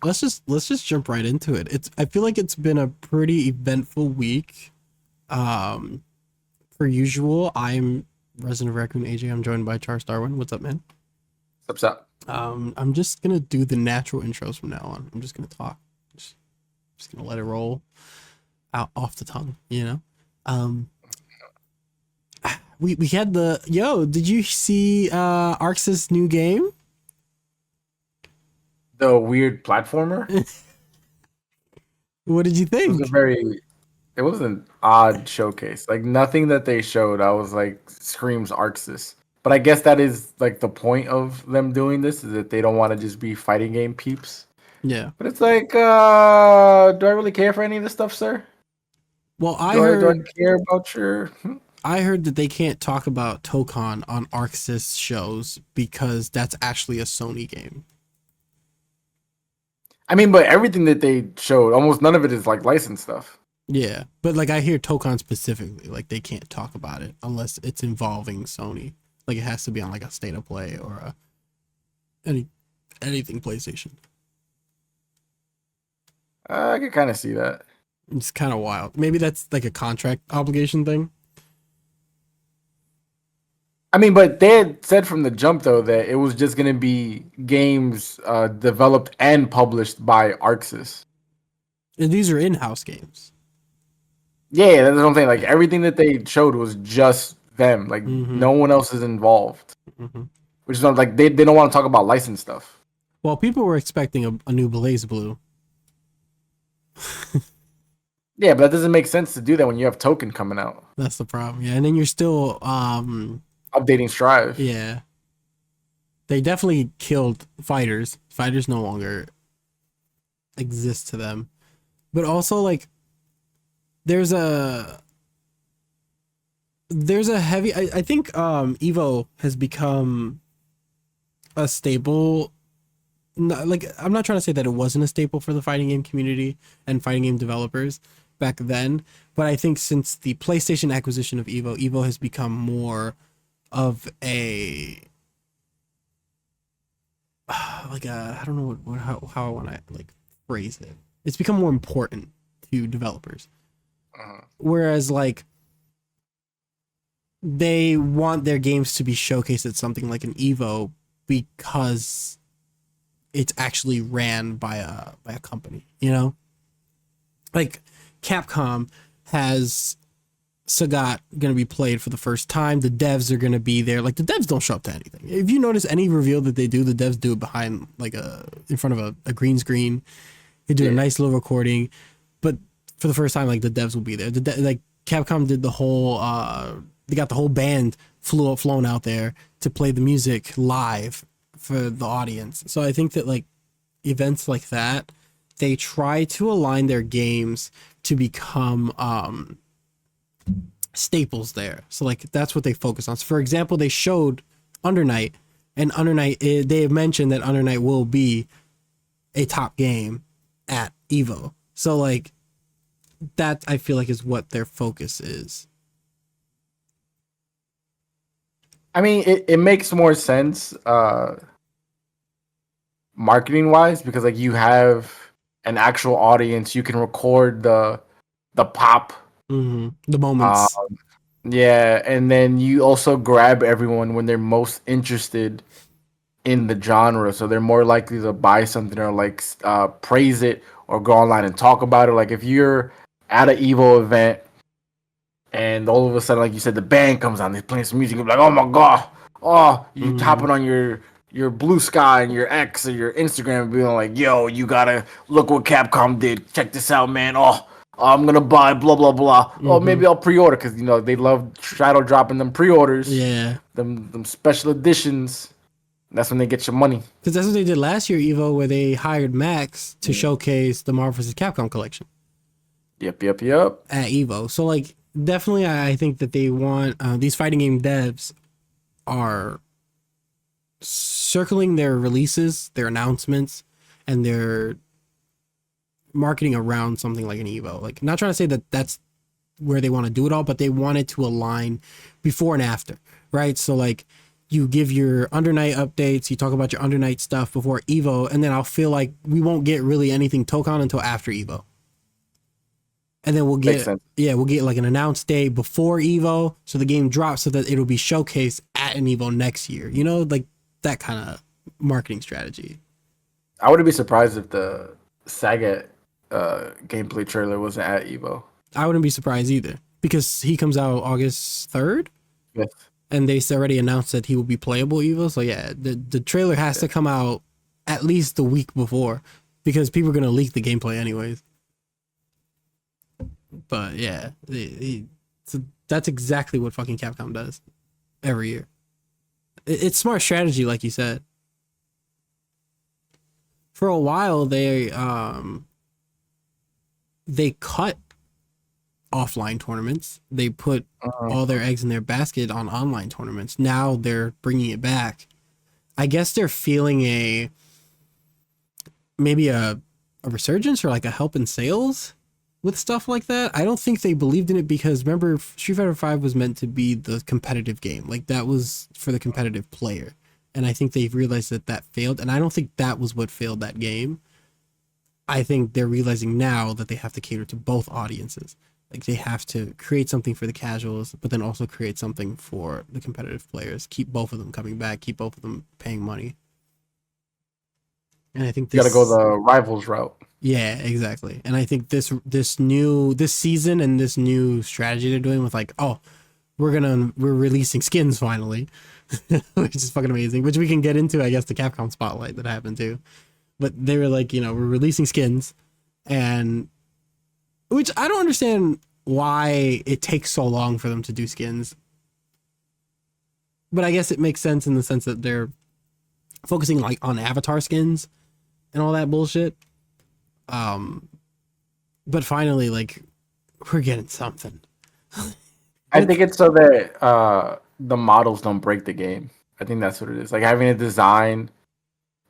let's just jump right into it. I feel like it's been a pretty eventful week. Um, per usual, I'm Resident Evil Raccoon AJ. I'm joined by Charstarwind. What's up, man? What's up? I'm just gonna do the natural intros from now on. I'm just gonna talk. Just, just gonna let it roll out off the tongue. Um, we had the Did you see Arcsys' new game? The weird platformer. What did you It was think? a very, it was an odd showcase. Like nothing that they showed, I was like screams Arxis. But I guess that is like the point of them doing this is that they don't want to just be fighting game peeps. Yeah. But it's like, do I really care for any of this stuff, sir? Well, Do I care about your? I heard that they can't talk about Tokon on Arcsys shows because that's actually a Sony game. I mean, but everything that they showed, almost none of it is like licensed stuff. Yeah, but like I hear Tokon specifically, like they can't talk about it unless it's involving Sony. Like it has to be on like a state of play or anything PlayStation. I could kind of see that. It's kind of wild. Maybe that's like a contract obligation thing. I mean, but they had said from the jump though that it was just gonna be games developed and published by Arcsys. And these are in-house games. Yeah, that's what I'm saying. Like everything that they showed was just them. Like no one else is involved. Which is not like they don't want to talk about licensed stuff. Well, people were expecting a new Blaze Blue. Yeah, but that doesn't make sense to do that when you have Token coming out. That's the problem. Yeah, and then you're still updating Strive. Yeah. They definitely killed fighters. Fighters no longer exist to them. But also like there's a heavy I think Evo has become a staple. Like I'm not trying to say that it wasn't a staple for the fighting game community and fighting game developers back then, but I think since the PlayStation acquisition of Evo has become more of a like a, I don't know how I want to like phrase it. It's become more important to developers. Whereas like they want their games to be showcased at something like an Evo because it's actually ran by a company, like Capcom has Sagat going to be played for the first time. The devs are going to be there. Like the devs don't show up to anything. If you notice any reveal that they do, the devs do it behind like in front of a green screen. They do a nice little recording, but for the first time, like the devs will be there. Like Capcom did the whole, they got the whole band flown out there to play the music live for the audience. So I think that like events like that, they try to align their games to become staples there. So like that's what they focus on. So for example, they showed Under Night, and Under Night, they have mentioned that Under Night will be a top game at Evo. So like that I feel like is what their focus is. I mean, it makes more sense marketing wise because like you have an actual audience, you can record the pop, the moments. Yeah, and then you also grab everyone when they're most interested in the genre, so they're more likely to buy something or like praise it or go online and talk about it. Like if you're at an Evo event and all of a sudden, like you said, the band comes on, they're playing some music, you're like, oh my god, oh, you hopping on your Blue Sky and your X or your Instagram, being like, yo, you gotta look what Capcom did. Check this out, man. Oh, I'm gonna buy blah blah blah. Oh, maybe I'll pre-order because they love shadow dropping them pre-orders. Yeah, them special editions. That's when they get your money. Because that's what they did last year, Evo, where they hired Max to showcase the Marvel vs. Capcom collection. Yep. At Evo. So, like, definitely I think that they want, these fighting game devs are circling their releases, their announcements, and their marketing around something like an Evo. Like, not trying to say that that's where they want to do it all, but they want it to align before and after, right? So, like, you give your Under Night updates, you talk about your Under Night stuff before Evo, and then I'll feel like we won't get really anything Tokon until after Evo. And then we'll get like an announced day before Evo, so the game drops so that it'll be showcased at an Evo next year. You know, like that kind of marketing strategy. I wouldn't be surprised if the Sagat gameplay trailer wasn't at Evo. I wouldn't be surprised either, because he comes out August 3rd. Yes. And they already announced that he will be playable Evo. So yeah, the trailer has to come out at least the week before, because people are going to leak the gameplay anyways. But yeah, so that's exactly what fucking Capcom does every year. It's smart strategy, like you said. For a while, they cut offline tournaments. They put all their eggs in their basket on online tournaments. Now they're bringing it back. I guess they're feeling maybe a resurgence or like a help in sales with stuff like that. I don't think they believed in it, because remember, Street Fighter V was meant to be the competitive game. Like, that was for the competitive player. And I think they've realized that failed. And I don't think that was what failed that game. I think they're realizing now that they have to cater to both audiences. Like, they have to create something for the casuals, but then also create something for the competitive players. Keep both of them coming back. Keep both of them paying money. And I think You got to go the rivals route. Yeah, exactly. And I think this season and this new strategy they're doing with, like, oh, we're releasing skins finally, which is fucking amazing. Which we can get into, I guess, the Capcom Spotlight that happened too. But they were like, we're releasing skins, and which I don't understand why it takes so long for them to do skins. But I guess it makes sense in the sense that they're focusing like on avatar skins and all that bullshit. But finally, like, we're getting something. I think it's so that the models don't break the game. I think that's what it is. Like, having to design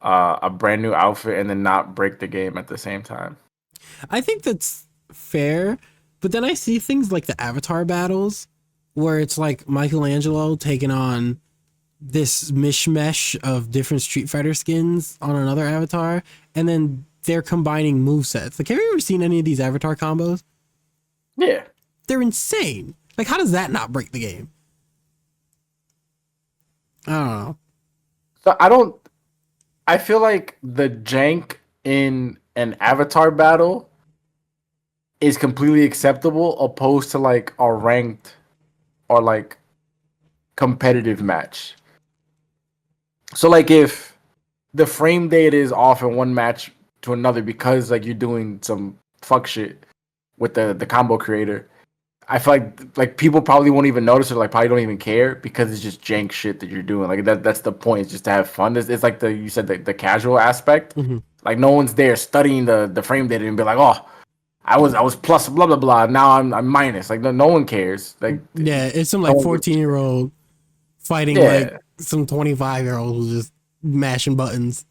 a brand new outfit and then not break the game at the same time. I think that's fair, but then I see things like the avatar battles where it's like Michelangelo taking on this mishmash of different Street Fighter skins on another avatar, and then they're combining movesets. Like, have you ever seen any of these avatar combos? Yeah. They're insane. Like, how does that not break the game? I don't know. So I feel like the jank in an avatar battle is completely acceptable, opposed to like a ranked or like competitive match. So like, if the frame data is off in one match to another because like you're doing some fuck shit with the combo creator, I feel like people probably won't even notice it, like probably don't even care, because it's just jank shit that you're doing. Like that's the point. It's just to have fun. It's like you said, the casual aspect. Mm-hmm. Like, no one's there studying the frame data and be like, oh, I was plus blah blah blah. Now I'm minus. Like no one cares. Like, yeah, it's some like 14-year-old fighting like some 25-year-old who's just mashing buttons.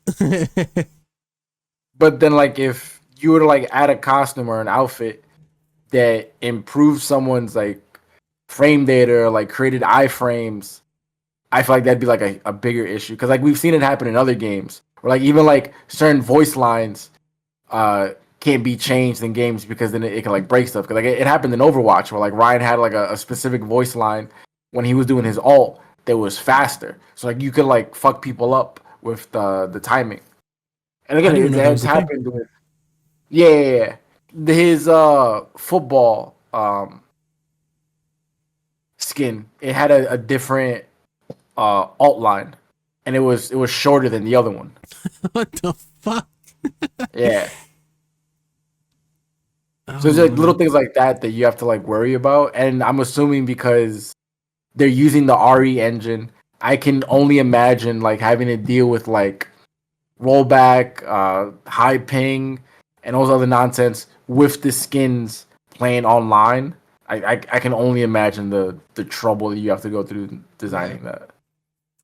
But then, like, if you were to like add a costume or an outfit that improves someone's like frame data or like created iframes, I feel like that'd be like a bigger issue, because like we've seen it happen in other games where like even like certain voice lines can't be changed in games, because then it can like break stuff. Because like it happened in Overwatch where like Ryan had like a specific voice line when he was doing his ult that was faster, so like you could like fuck people up with the timing. And again, it's happened with his football skin. It had a different alt line, and it was shorter than the other one. What the fuck? Yeah. So there's like little things like that you have to like worry about. And I'm assuming because they're using the RE engine, I can only imagine like having to deal with like rollback, high ping, and all those other nonsense with the skins playing online. I can only imagine the trouble that you have to go through designing that.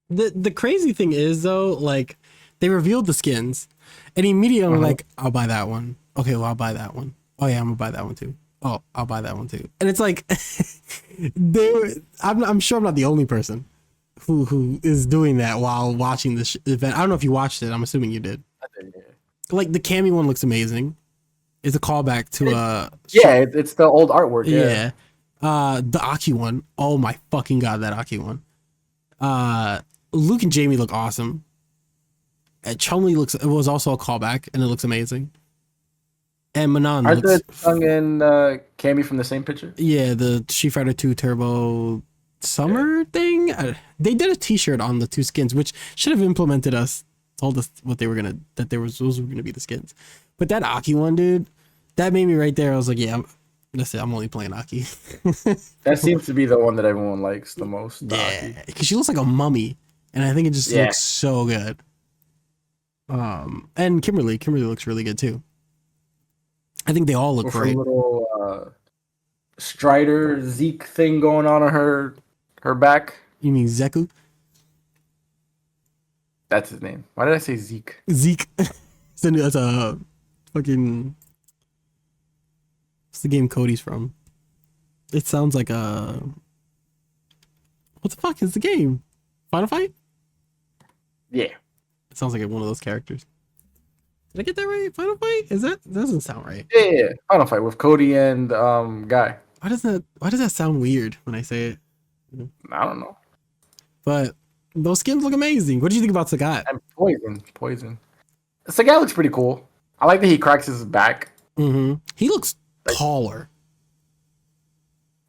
The crazy thing is, though, like, they revealed the skins, and immediately I'm like, I'll buy that one. Okay, well, I'll buy that one. Oh yeah, I'm gonna buy that one too. Oh, I'll buy that one too. And it's like, I'm sure I'm not the only person who is doing that while watching this event. I don't know if you watched it. I'm assuming you did. I did, yeah. Like the Cammy one looks amazing. It's a callback to Yeah, it's the old artwork. Yeah. yeah. The Aki one. Oh my fucking god, that Aki one. Luke and Jamie look awesome. And Chumley it was also a callback, and it looks amazing. And Manon Aren't looks. the Chung and Cammy from the same picture? Yeah, the Street Fighter 2 Turbo Summer thing. They did a T-shirt on the two skins, which should have implemented us. Told us what they were gonna those were gonna be the skins. But that Aki one, dude, that made me right there. I was like, yeah, that's it. I'm only playing Aki. That seems to be the one that everyone likes the most. Yeah, because she looks like a mummy, and I think it just looks so good. And Kimberly looks really good too. I think they all look great. Little Strider Zeke thing going on her back. You mean Zeku? That's his name. Why did I say Zeke? Zeke. That's a fucking. What's the game Cody's from? It sounds like a. What the fuck is the game? Final Fight? Yeah. It sounds like one of those characters. Did I get that right? Final Fight? That doesn't sound right. Yeah. Final Fight with Cody and Guy. Why does that sound weird when I say it? I don't know. But those skins look amazing. What do you think about Sagat? And Poison. Sagat looks pretty cool. I like that he cracks his back. Mm-hmm. He looks taller.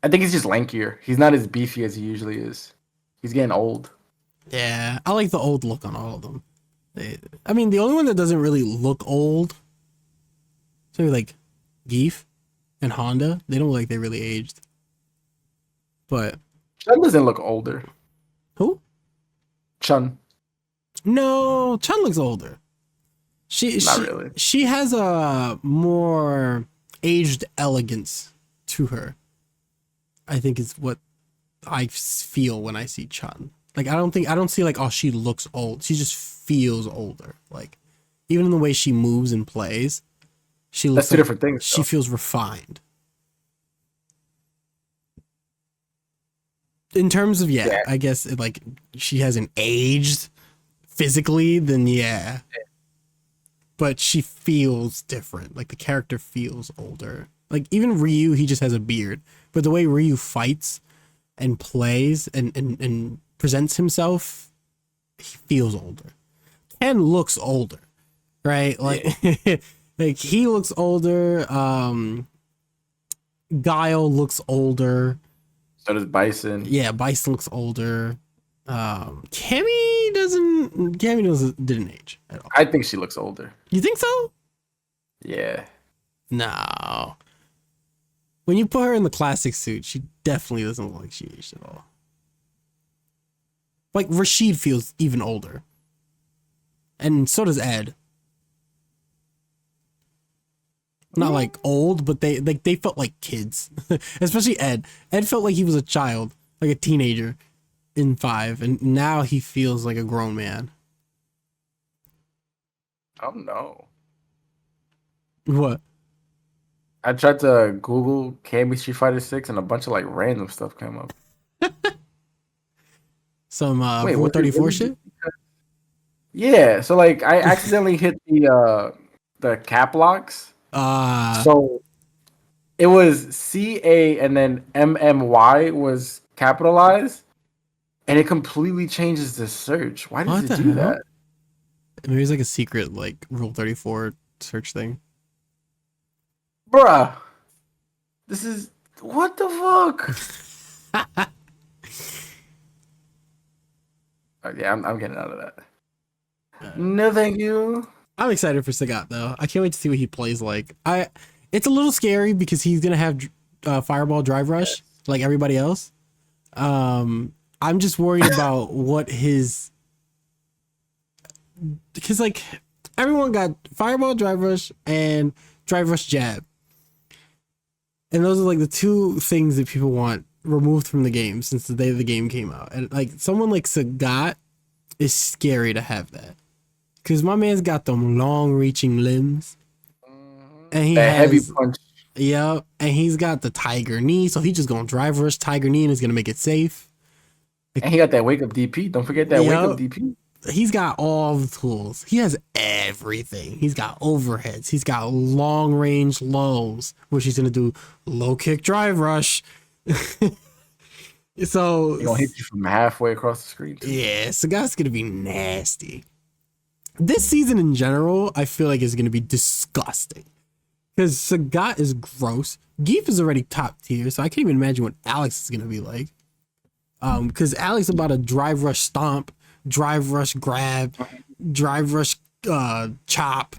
I think he's just lankier. He's not as beefy as he usually is. He's getting old. Yeah, I like the old look on all of them. I mean, the only one that doesn't really look old, so like Geef and Honda, they don't look like they really aged. But Chun doesn't look older. Who? Chun. No, Chun looks older. Not really. She has a more aged elegance to her. I think is what I feel when I see Chun. Like I don't see like, oh, she looks old. She just feels older. Like even in the way she moves and plays, she looks. That's two different things. She feels refined. In terms of I guess like she hasn't aged physically, then yeah. But she feels different. Like the character feels older. Like even Ryu, he just has a beard. But the way Ryu fights and plays and presents himself, he feels older. Ken looks older, right? Like, like he looks older. Guile looks older. So does Bison. Yeah, Bison looks older. Cammy didn't age at all. I think she looks older. You think so? Yeah. No. When you put her in the classic suit, she definitely doesn't look like she aged at all. Like Rashid feels even older. And so does Ed. Not like old, but they felt like kids. Especially Ed. Ed felt like he was a child, like a teenager in 5, and now he feels like a grown man. Oh no. What? I tried to Google Cammy Street Fighter 6 and a bunch of like random stuff came up. Some Rule 34 shit? Yeah, so like I accidentally hit the cap locks. So it was CA and then MMY was capitalized, and it completely changes the search. Why does it do that? Maybe it's like a secret like Rule 34 search thing. Bruh. This is what the fuck? Yeah, I'm getting out of that. No, thank you. I'm excited for Sagat though. I can't wait to see what he plays like. It's a little scary because he's gonna have Fireball Drive Rush like everybody else. I'm just worried about what because like everyone got Fireball Drive Rush and Drive Rush Jab, and those are like the two things that people want removed from the game since the day the game came out. And like someone like Sagat is scary to have that. Because my man's got them long-reaching limbs. And he has heavy punch. Yep. And he's got the Tiger Knee. So he's just going to drive rush Tiger Knee and is going to make it safe. And he got that wake up DP. Don't forget that wake up Yep. DP. He's got all the tools. He has everything. He's got overheads. He's got long range lows, which he's gonna do low kick drive rush. So He gonna hit you from halfway across the screen. Too. yeah, Sagat's gonna be nasty. This season in general, I feel like is gonna be disgusting. Because Sagat is gross. Geef is already top tier, so I can't even imagine what Alex is gonna be like. Because Alex is about a drive rush stomp, drive rush grab, drive rush chop.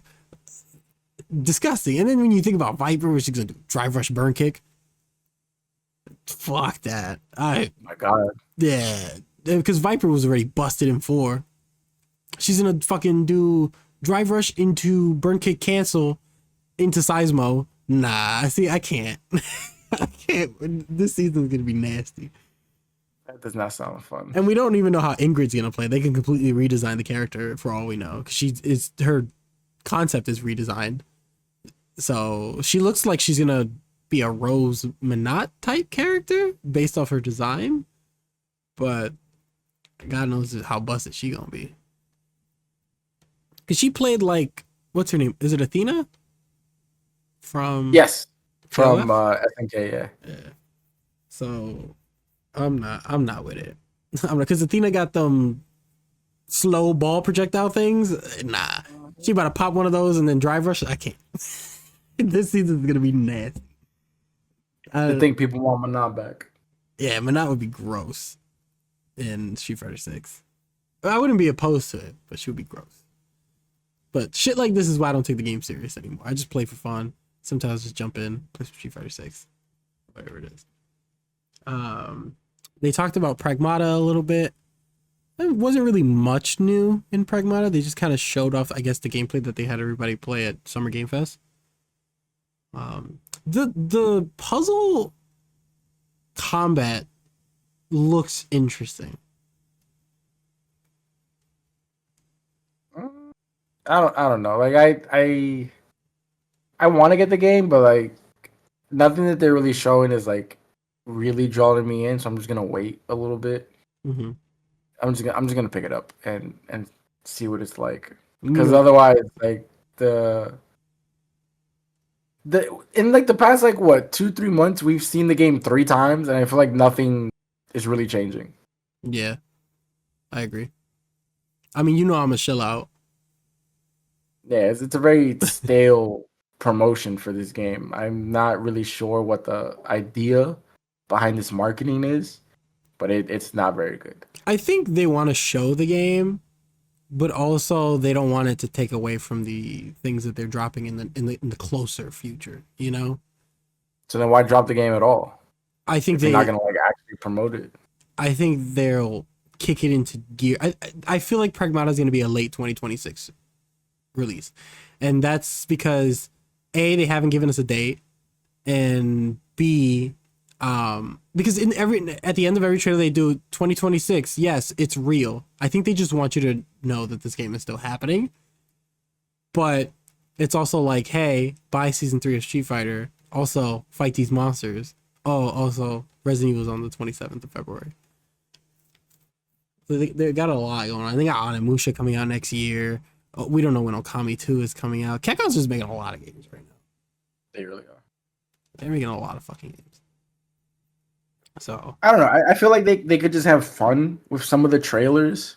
Disgusting. And then when you think about Viper, which is gonna do drive rush burn kick. Fuck that. My God. Yeah. Because Viper was already busted in 4. She's gonna fucking do drive rush into burn kick cancel into Seismo. Nah, see, I can't. I can't. This season's gonna be nasty. That does not sound fun. And we don't even know how Ingrid's gonna play. They can completely redesign the character for all we know. Cause her concept is redesigned. So she looks like she's gonna be a Rose Minot type character based off her design. But God knows how busted she gonna be. Cause she played like, what's her name? Is it Athena? Yes. From KOF? SNK, yeah. So I'm not with it. I'm because Athena got them slow ball projectile things. Nah. She about to pop one of those and then drive rush. I can't. This season's gonna be nasty. I think people want Manon back. Yeah, Minot would be gross in Street Fighter 6. I wouldn't be opposed to it, but she would be gross. But shit like this is why I don't take the game serious anymore. I just play for fun. Sometimes just jump in, play some Street Fighter 6. Whatever it is. They talked about Pragmata a little bit. There wasn't really much new in Pragmata. They just kind of showed off, I guess, the gameplay that they had everybody play at Summer Game Fest. The puzzle combat looks interesting. I don't know. Like I want to get the game, but like nothing that they're really showing is like really drawing me in. So I'm just gonna wait a little bit. Mm-hmm. I'm just gonna pick it up and see what it's like. Because otherwise, like the in like the past like what 2-3 months, we've seen the game 3 times, and I feel like nothing is really changing. Yeah, I agree. I mean, you know, I'm a chill out. Yeah, it's a very stale promotion for this game. I'm not really sure what the idea behind this marketing is, but it's not very good. I think they want to show the game, but also they don't want it to take away from the things that they're dropping in the closer future. You know. So then why drop the game at all? I think they're not gonna like actually promote it. I think they'll kick it into gear. I feel like Pragmata is going to be a late 2026 release, and that's because A, they haven't given us a date, and B, because at the end of every trailer they do 2026. Yes, it's real. I think they just want you to know that this game is still happening, but it's also like, hey, buy season 3 of Street Fighter. Also, fight these monsters. Oh, also, Resident Evil is on the 27th of February. So they got a lot going on. They got Onimusha coming out next year. Oh, we don't know when Okami 2 is coming out. Capcom's just making a lot of games right now. They really are. They're making a lot of fucking games. So I don't know. I feel like they could just have fun with some of the trailers,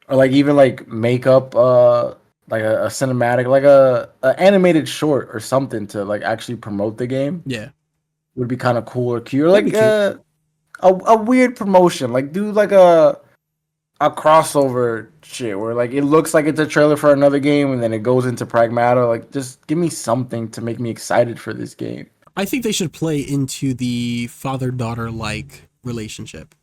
or like even like make up like a cinematic, like a animated short or something to like actually promote the game. yeah, Would be kind of cool or cute. Or like a weird promotion, like do like a crossover shit where like it looks like it's a trailer for another game and then it goes into Pragmata. Like just give me something to make me excited for this game. I think they should play into the father-daughter like relationship.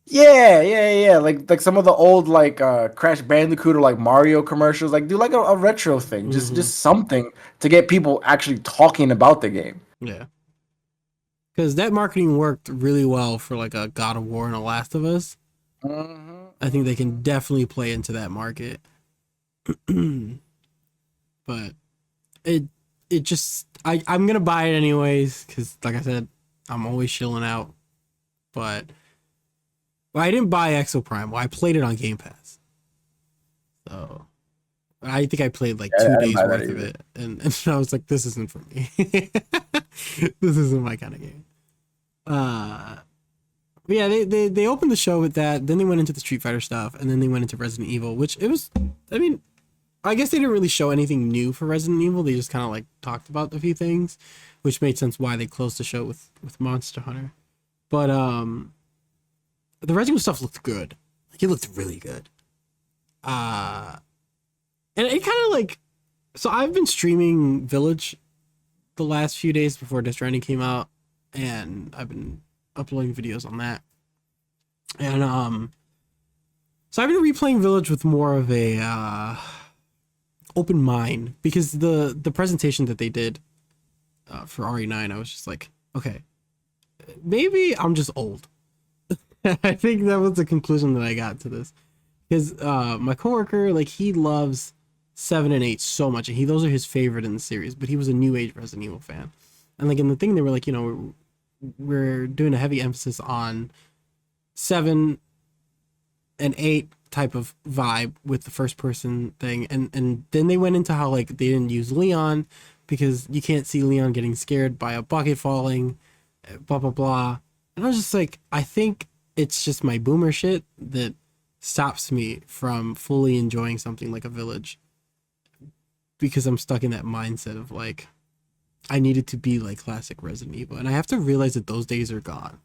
Yeah. Like some of the old like Crash Bandicoot or like Mario commercials. Like do like a retro thing. Mm-hmm. Just something to get people actually talking about the game. Yeah. Because that marketing worked really well for like a God of War and a Last of Us. Mm-hmm. I think they can definitely play into that market. But it just I'm gonna buy it anyways because like I said, I'm always chilling out. But Well, I didn't buy Exoprime. Well, I played it on Game Pass. So I think I played like Yeah, I two didn't days buy that worth of either. it, and I was like, this isn't for me. This isn't my kind of game. But yeah, they opened the show with that. Then they went into the Street Fighter stuff, and then they went into Resident Evil, which it was. I mean, I guess they didn't really show anything new for Resident Evil. They just kind of like talked about a few things, which made sense why they closed the show with Monster Hunter. But the Resident Evil stuff looked good. Like it looked really good. And it kind of like, so I've been streaming Village the last few days before Death Stranding came out, and I've been uploading videos on that. And so I've been replaying Village with more of a open mind, because the presentation that they did for RE9, I was just like, okay, maybe I'm just old. I think that was the conclusion that I got to this, because my coworker, like, he loves 7 and 8 so much, and those are his favorite in the series, but he was a new age Resident Evil fan. And like in the thing, they were like, you know, we're doing a heavy emphasis on 7 and 8 type of vibe with the first person thing, and then they went into how like they didn't use Leon because you can't see Leon getting scared by a bucket falling, blah blah blah. And I was just like, I think it's just my boomer shit that stops me from fully enjoying something like a Village, because I'm stuck in that mindset of like, I need it to be like classic Resident Evil, and I have to realize that those days are gone.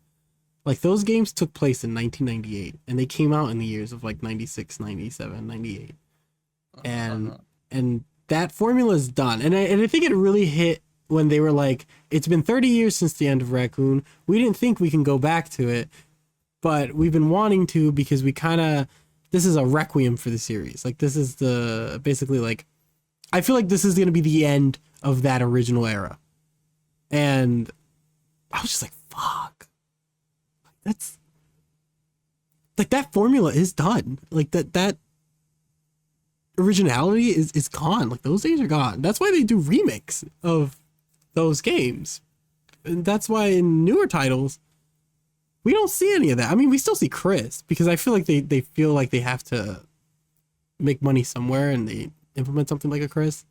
Like, those games took place in 1998, and they came out in the years of like 96, 97, 98. And that formula is done. And I think it really hit when they were like, it's been 30 years since the end of Raccoon. We didn't think we can go back to it, but we've been wanting to, because we kind of, this is a requiem for the series. Like, this is the, basically like, I feel like this is going to be the end of that original era. And I was just like, fuck. That's like, that formula is done. Like that originality is gone. Like, those days are gone. That's why they do remakes of those games. And that's why in newer titles, we don't see any of that. I mean, we still see Chris, because I feel like they feel like they have to make money somewhere, and they implement something like a Chris.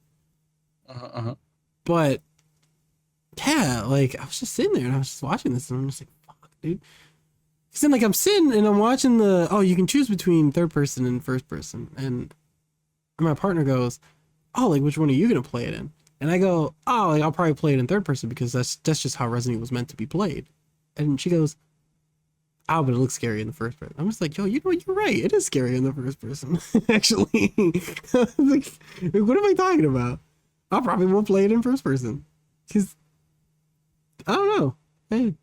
But yeah, like, I was just sitting there and I was just watching this, and I'm just like, fuck, dude. Because then, like, I'm sitting and I'm watching you can choose between third person and first person. And my partner goes, oh, like, which one are you going to play it in? And I go, oh, like, I'll probably play it in third person, because that's just how Resident Evil was meant to be played. And she goes, oh, but it looks scary in the first person. I'm just like, yo, you know what? You're right. It is scary in the first person, actually. Like, what am I talking about? I probably won't play it in first person. Because, I don't know. Hey,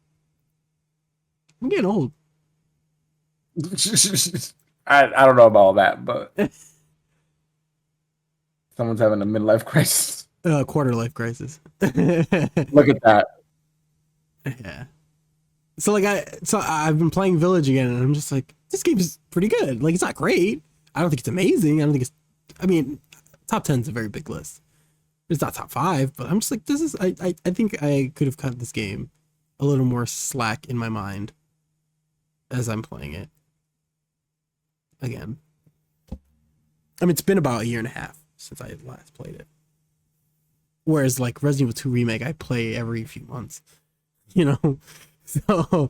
I'm getting old. I don't know about all that, but someone's having a midlife crisis. Quarter life crisis. Look at that. Yeah. So like I've been playing Village again, and I'm just like, this game is pretty good. Like, it's not great. I don't think it's amazing. I mean, top 10 is a very big list. It's not top 5, but I'm just like, this is, I think I could have cut this game a little more slack in my mind as I'm playing it again. I mean, it's been about 1.5 years since I last played it. Whereas like Resident Evil 2 Remake, I play every few months, you know? So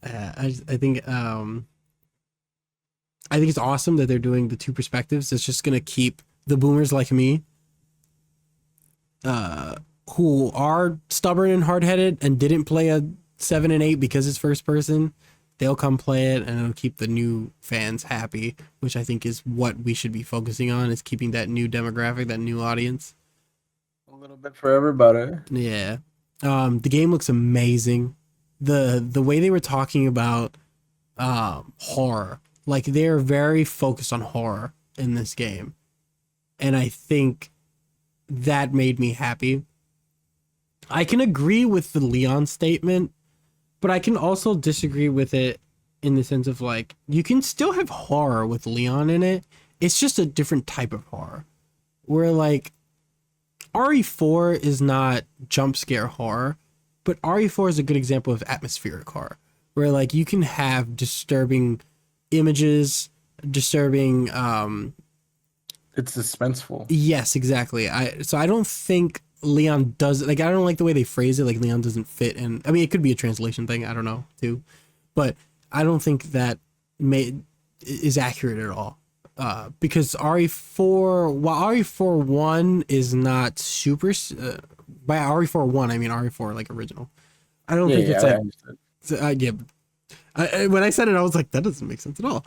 I think it's awesome that they're doing the two perspectives. It's just going to keep the boomers like me, who are stubborn and hard-headed and didn't play a 7 and 8 because it's first person. They'll come play it, and it'll keep the new fans happy, which I think is what we should be focusing on, is keeping that new demographic, that new audience. A little bit for everybody. Yeah. The game looks amazing. The way they were talking about horror, like, they're very focused on horror in this game. And I think that made me happy. I can agree with the Leon statement, but I can also disagree with it in the sense of, like, you can still have horror with Leon in it. It's just a different type of horror. Where, like, RE4 is not jump scare horror, but RE4 is a good example of atmospheric horror, where like you can have disturbing images, disturbing It's suspenseful. yes, exactly. So I don't think Leon does like I don't like the way they phrase it, like Leon doesn't fit, and I mean it could be a translation thing, I don't know too. But I don't think that is accurate at all. Because RE4, while RE4 1 is not super, by RE4 1 I mean RE4 like original. I don't think it's like yeah. When I said it, I was like, that doesn't make sense at all.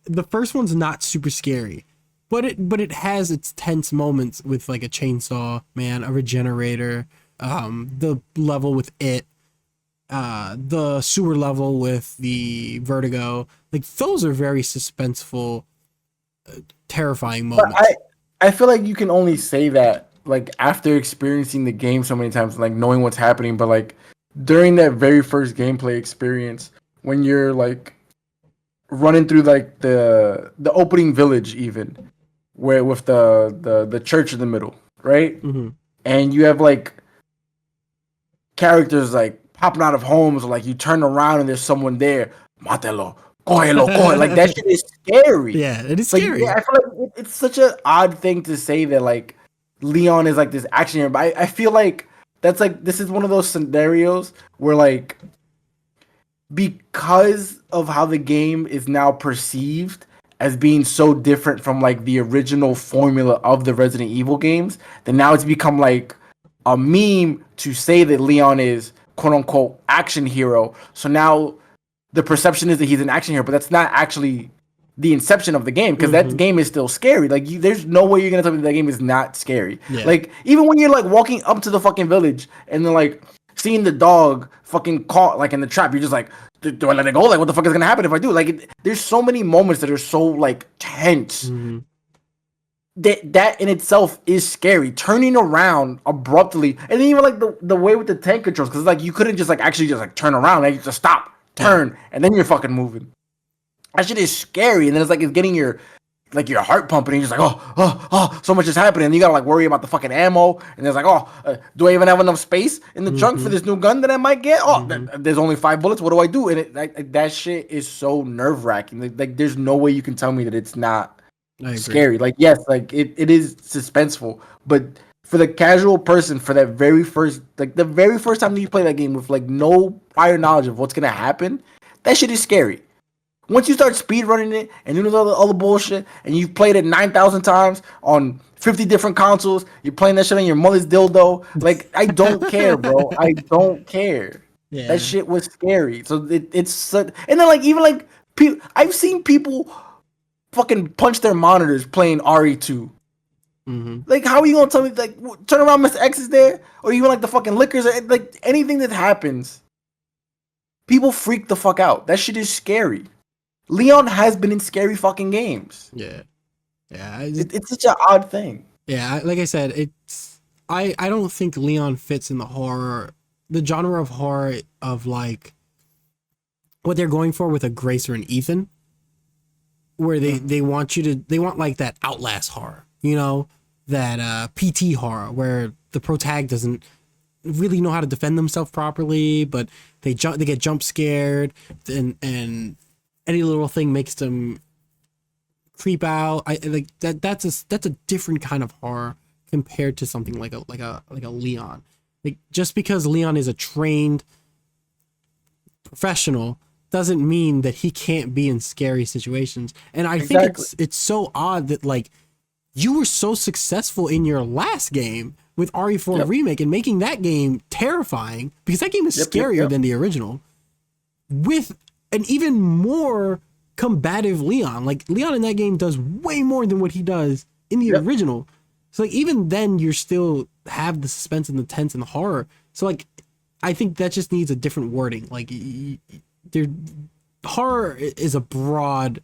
The first one's not super scary, but it has its tense moments with like a chainsaw man, a regenerator, the level with it, the sewer level with the vertigo. Like those are very suspenseful, terrifying moments. But I feel like you can only say that like after experiencing the game so many times, like knowing what's happening. But like during that very first gameplay experience, when you're like running through like the opening village, even where with the church in the middle, right? Mm-hmm. And you have like characters like popping out of homes, or like you turn around and there's someone there. Matelo, cógelo, cógelo. Like that shit is scary. Yeah, it is Like, scary. yeah, I feel like it's such an odd thing to say that like Leon is like this action hero, but I feel like that's like this is one of those scenarios where like because of how the game is now perceived as being so different from like the original formula of the Resident Evil games, then now it's become like a meme to say that Leon is quote unquote action hero. So now the perception is that he's an action hero, but that's not actually the inception of the game, because that game is still scary. Like there's no way you're gonna tell me that game is not scary. Yeah. Like even when you're like walking up to the fucking village and then like seeing the dog fucking caught like in the trap, you're just like, do I let it go? Like what the fuck is gonna happen if I do? Like there's so many moments that are so like tense. That in itself is scary. Turning around abruptly, and then even like the way with the tank controls, because like you couldn't just like actually just like turn around, like you just stop, turn, and then you're fucking moving. That shit is scary, and then it's like it's getting your heart pumping, and you're just like, oh, so much is happening, and you gotta like worry about the fucking ammo, and it's like, do I even have enough space in the trunk for this new gun that I might get? There's only 5 bullets. What do I do? And it like that shit is so nerve wracking. Like there's no way you can tell me that it's not scary. Like yes, like it is suspenseful, but for the casual person, for that very first time that you play that game with like no prior knowledge of what's gonna happen, that shit is scary. Once you start speedrunning it and you know all the bullshit, and you've played it 9,000 times on 50 different consoles, you're playing that shit on your mother's dildo. Like I don't care, bro. I don't care. Yeah. That shit was scary. So it's such, and then like even like I've seen people fucking punch their monitors playing RE2. Like how are you gonna tell me like turn around, Mr. X is there, or even like the fucking liquors, or like anything that happens, people freak the fuck out. That shit is scary. Leon has been in scary fucking games. Yeah. It's such an odd thing. Yeah, like I said, I don't think Leon fits in the genre of horror of like what they're going for with a Grace or an Ethan, where they want like that Outlast horror, you know, that PT horror where the protag doesn't really know how to defend themselves properly, but they get jump scared and any little thing makes them creep out. I like that. That's a different kind of horror compared to something like a Leon. Like just because Leon is a trained professional doesn't mean that he can't be in scary situations. And I think it's so odd that like you were so successful in your last game with RE4 Remake and making that game terrifying, because that game is scarier than the original, with an even more combative Leon. Like Leon in that game does way more than what he does in the original. So like even then you still have the suspense and the tense and the horror. So like I think that just needs a different wording. Like horror is a broad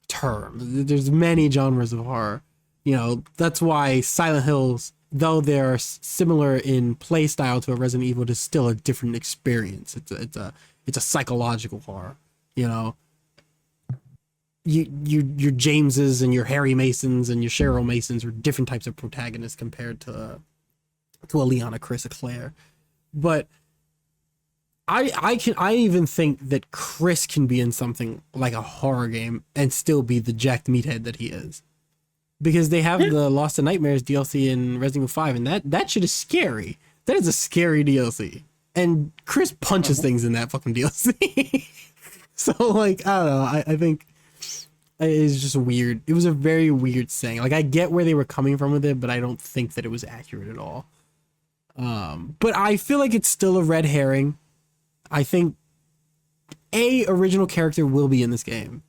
term. There's many genres of horror. You know, that's why Silent Hills, though they're similar in play style to a Resident Evil, it is still a different experience. It's a psychological horror, you know. Your Jameses and your Harry Masons and your Cheryl Masons are different types of protagonists compared to a Leon, a Chris, a Claire. But I even think that Chris can be in something like a horror game and still be the jacked meathead that he is. Because they have the Lost in Nightmares DLC in Resident Evil 5, and that shit is scary. That is a scary DLC. And Chris punches things in that fucking DLC. So, like, I don't know. I think it's just weird. It was a very weird saying. Like, I get where they were coming from with it, but I don't think that it was accurate at all. But I feel like it's still a red herring. I think a original character will be in this game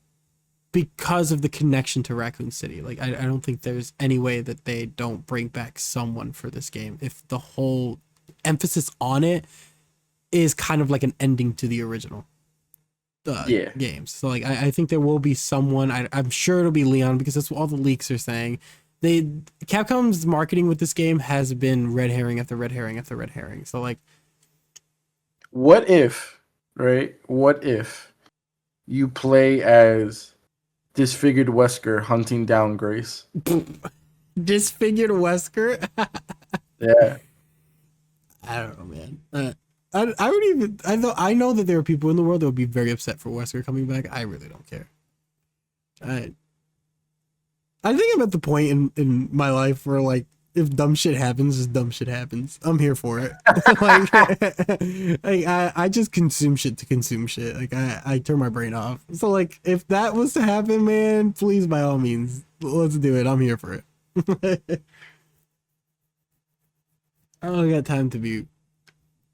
because of the connection to Raccoon City. Like, I don't think there's any way that they don't bring back someone for this game if the whole emphasis on it is kind of like an ending to the original games. So, like, I think there will be someone. I'm sure it'll be Leon because that's what all the leaks are saying. Capcom's marketing with this game has been red herring after red herring after red herring. So, like, what if you play as disfigured Wesker hunting down Grace? Disfigured Wesker? Yeah. I don't know, man. I know that there are people in the world that would be very upset for Wesker coming back. I really don't care. I think I'm at the point in my life where, like, if dumb shit happens, just dumb shit happens. I'm here for it. I just consume shit to consume shit. Like, I turn my brain off. So, like, if that was to happen, man, please, by all means, let's do it. I'm here for it. I don't got time to be.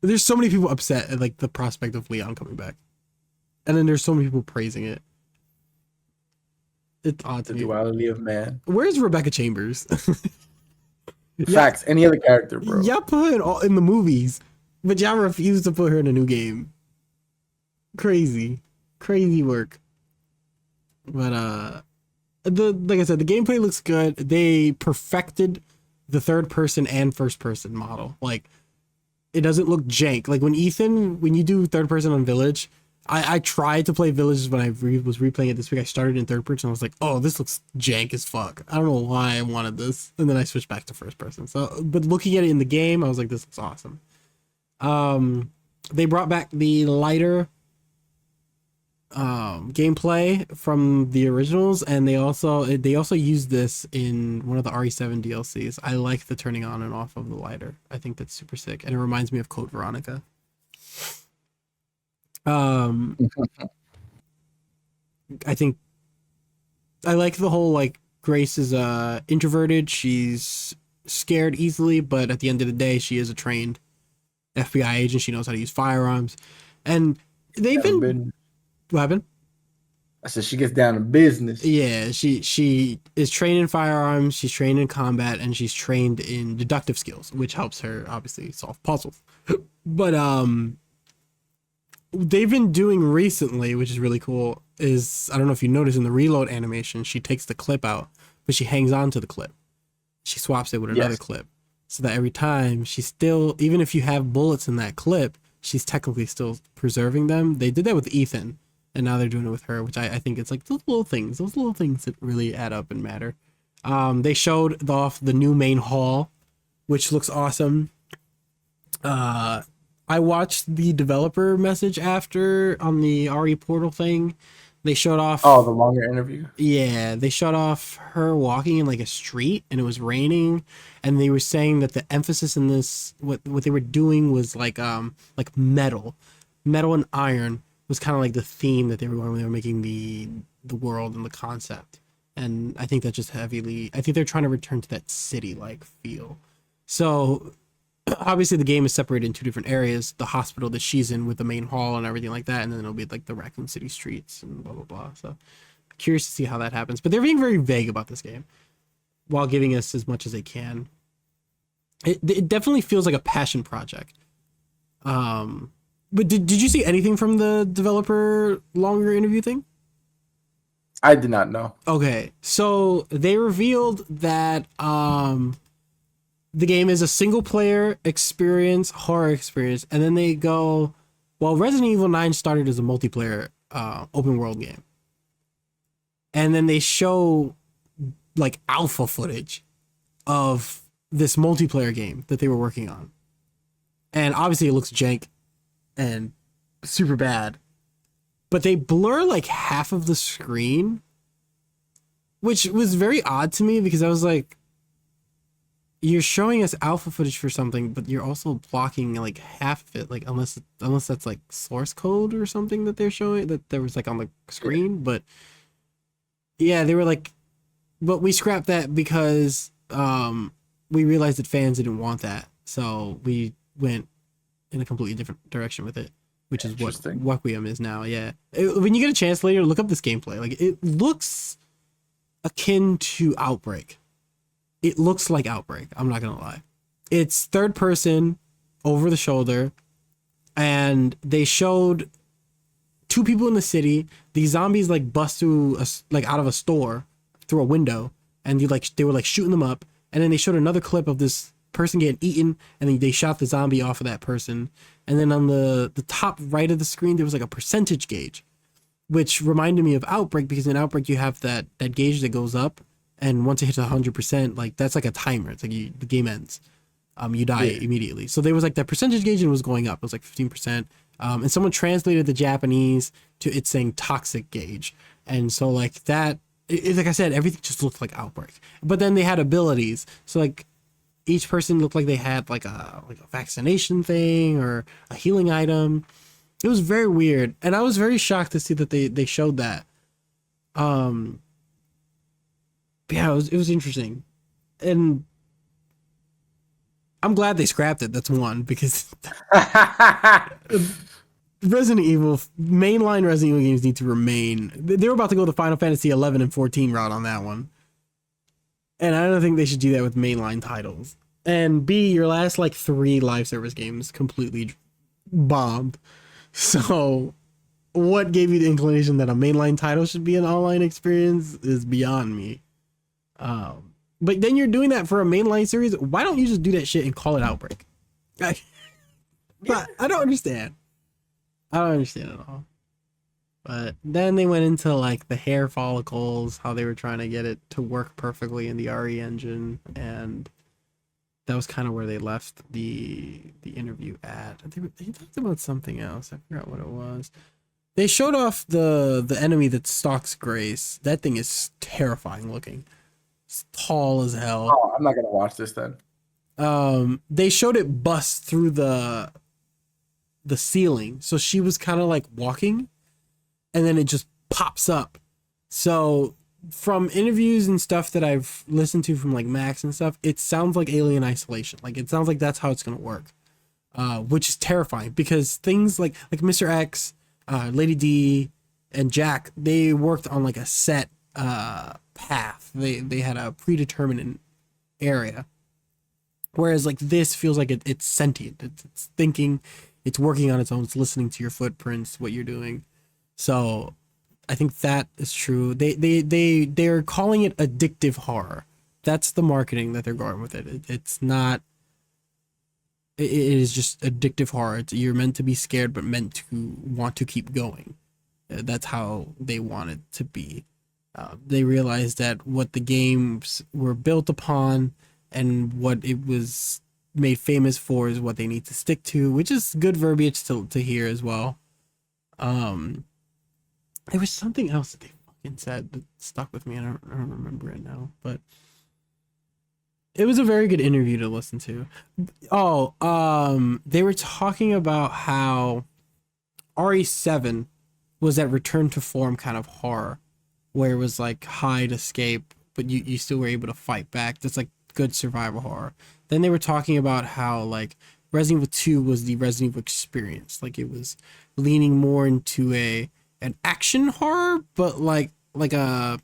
There's so many people upset at, like, the prospect of Leon coming back, and then there's so many people praising it. It's odd to The me. duality of man. Where's Rebecca Chambers? Facts. Any other character, bro. Y'all put her in the movies, but y'all refuse to put her in a new game. Crazy work. But like I said, the gameplay looks good. They perfected the third person and first person model. Like, it doesn't look jank. Like when you do third person on Village, I tried to play Villages when I was replaying it this week. I started in third person. I was like, oh, this looks jank as fuck. I don't know why I wanted this. And then I switched back to first person. So, but looking at it in the game, I was like, this looks awesome. They brought back the lighter gameplay from the originals, and they also used this in one of the RE7 DLCs. I like the turning on and off of the lighter. I think that's super sick, and it reminds me of Code Veronica. I think I like the whole, like, Grace is introverted. She's scared easily, but at the end of the day, she is a trained FBI agent. She knows how to use firearms, and they've been. What happened? I said she gets down to business. Yeah, she is trained in firearms. She's trained in combat, and she's trained in deductive skills, which helps her obviously solve puzzles. But they've been doing recently, which is really cool, is, I don't know if you notice in the reload animation, she takes the clip out, but she hangs on to the clip. She swaps it with another clip, so that every time she's still, even if you have bullets in that clip, she's technically still preserving them. They did that with Ethan, and now they're doing it with her, which I think it's like those little things that really add up and matter. They showed off the new main hall, which looks awesome. I watched the developer message after on the RE Portal thing. They showed off. Oh, the longer interview. Yeah, they showed off her walking in, like, a street, and it was raining, and they were saying that the emphasis in this, what they were doing was like metal and iron was kind of like the theme that they were going when they were making the world and the concept. And I think that just I think they're trying to return to that city-like feel. So obviously the game is separated in two different areas, the hospital that she's in with the main hall and everything like that, and then it'll be like the Raccoon City streets and blah blah blah. So curious to see how that happens, but they're being very vague about this game while giving us as much as they can. It definitely feels like a passion project. But did you see anything from the developer longer interview thing? I did not know. Okay, so they revealed that the game is a single player experience, horror experience, and then they go, well, Resident Evil 9 started as a multiplayer open world game. And then they show, like, alpha footage of this multiplayer game that they were working on. And obviously it looks jank and super bad. But they blur like half of the screen, which was very odd to me because I was like, you're showing us alpha footage for something, but you're also blocking like half of it, like unless that's like source code or something that they're showing that there was like on the screen. But yeah, they were like, but we scrapped that because we realized that fans didn't want that, so we went in a completely different direction with it, which is what Requiem is now. Yeah, when you get a chance later, look up this gameplay. Like it looks akin to Outbreak. It looks like Outbreak. I'm not gonna lie. It's third person, over the shoulder, and they showed two people in the city. These zombies like bust through out of a store through a window, and they were like shooting them up. And then they showed another clip of this person getting eaten, and then they shot the zombie off of that person. And then on the top right of the screen, there was like a percentage gauge, which reminded me of Outbreak, because in Outbreak you have that gauge that goes up, and once it hits 100%, like that's like a timer. It's like the game ends. You die immediately. So there was like that percentage gauge, and it was going up. It was like 15%. And someone translated the Japanese to it saying toxic gauge. And so like that, like I said, everything just looked like Outbreak. But then they had abilities. So like each person looked like they had like a vaccination thing or a healing item. It was very weird. And I was very shocked to see that they showed that. Yeah, it was interesting. And I'm glad they scrapped it. That's one, because mainline Resident Evil games need to remain. They were about to go the Final Fantasy 11 and 14 route on that one. And I don't think they should do that with mainline titles. And B, your last like 3 live service games completely bombed. So what gave you the inclination that a mainline title should be an online experience is beyond me. But then you're doing that for a mainline series. Why don't you just do that shit and call it Outbreak? But I don't understand. I don't understand at all. But then they went into like the hair follicles, how they were trying to get it to work perfectly in the RE engine, and that was kind of where they left the interview at. They talked about something else. I forgot what it was. They showed off the enemy that stalks Grace. That thing is terrifying looking. It's tall as hell. Oh, I'm not gonna watch this then. They showed it bust through the ceiling. So she was kind of like walking, and then it just pops up. So from interviews and stuff that I've listened to from like Max and stuff, it sounds like Alien Isolation. Like it sounds like that's how it's gonna work, which is terrifying, because things like Mr. X, Lady D, and Jack, they worked on like a set path. They had a predetermined area, whereas like this feels like it's sentient. It's thinking, it's working on its own. It's listening to your footprints, what you're doing. So I think that is true. They're calling it addictive horror. That's the marketing that they're going with it. It's not. It is just addictive horror. You're meant to be scared, but meant to want to keep going. That's how they want it to be. They realized that what the games were built upon and what it was made famous for is what they need to stick to, which is good verbiage to hear as well. There was something else that they fucking said that stuck with me. I don't remember it now, but it was a very good interview to listen to. They were talking about how RE7 was that return to form kind of horror, where it was like hide, escape, but you still were able to fight back. That's like good survival horror. Then they were talking about how like Resident Evil 2 was the Resident Evil experience. Like it was leaning more into an action horror, but like a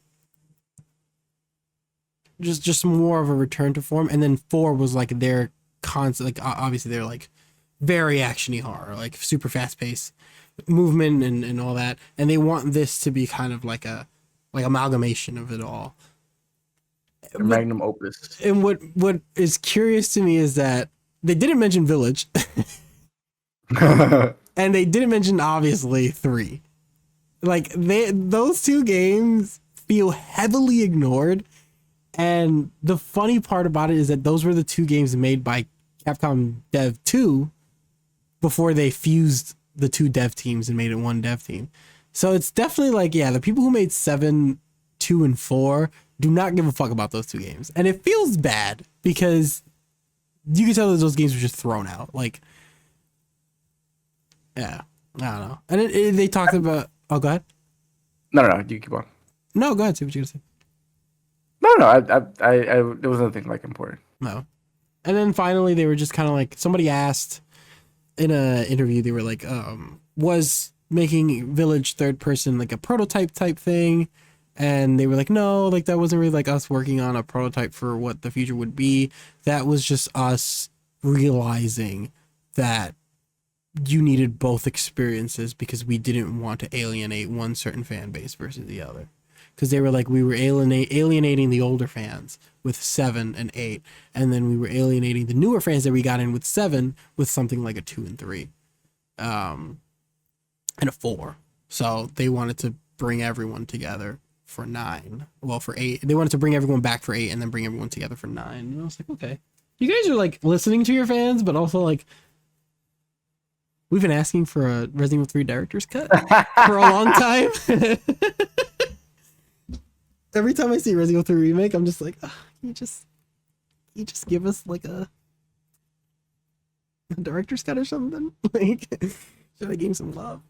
just more of a return to form. And then 4 was like their constant, like obviously they're like very actiony horror, like super fast paced movement and all that. And they want this to be kind of like a amalgamation of it all. A magnum opus. And what is curious to me is that they didn't mention Village. And they didn't mention obviously 3. Like those 2 games feel heavily ignored. And the funny part about it is that those were the 2 games made by Capcom Dev 2 before they fused the 2 dev teams and made it 1 dev team. So it's definitely like, yeah, the people who made 7, 2, and 4 do not give a fuck about those 2 games. And it feels bad because you can tell that those games were just thrown out. Like, yeah, I don't know. And they talked about, oh, go ahead. No, you keep on. No, go ahead. See what you're going to say. No, there was nothing like important. No. And then finally, they were just kind of like, somebody asked in a interview, they were like, was making Village third person like a prototype type thing? And they were like, no, like that wasn't really like us working on a prototype for what the future would be. That was just us realizing that you needed both experiences because we didn't want to alienate one certain fan base versus the other. Because they were like, we were alienating the older fans with 7 and 8, and then we were alienating the newer fans that we got in with 7 with something like a 2 and 3, and a 4. So they wanted to bring everyone together for 9. Well, for 8, they wanted to bring everyone back for 8, and then bring everyone together for 9. And I was like, okay, you guys are like listening to your fans, but also like, we've been asking for a Resident Evil 3 director's cut for a long time. Every time I see Resident Evil 3 remake, I'm just like, you just give us like a director's cut or something. Like, should I give some love?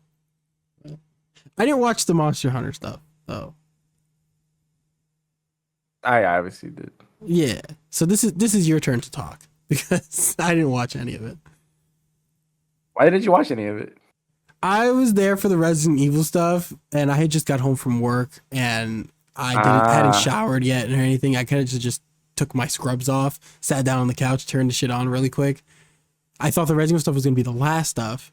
I didn't watch the Monster Hunter stuff though. I obviously did. Yeah. So this is your turn to talk because I didn't watch any of it. Why didn't you watch any of it? I was there for the Resident Evil stuff, and I had just got home from work, and I hadn't showered yet or anything. I kind of just took my scrubs off, sat down on the couch, turned the shit on really quick. I thought the Resident Evil stuff was going to be the last stuff.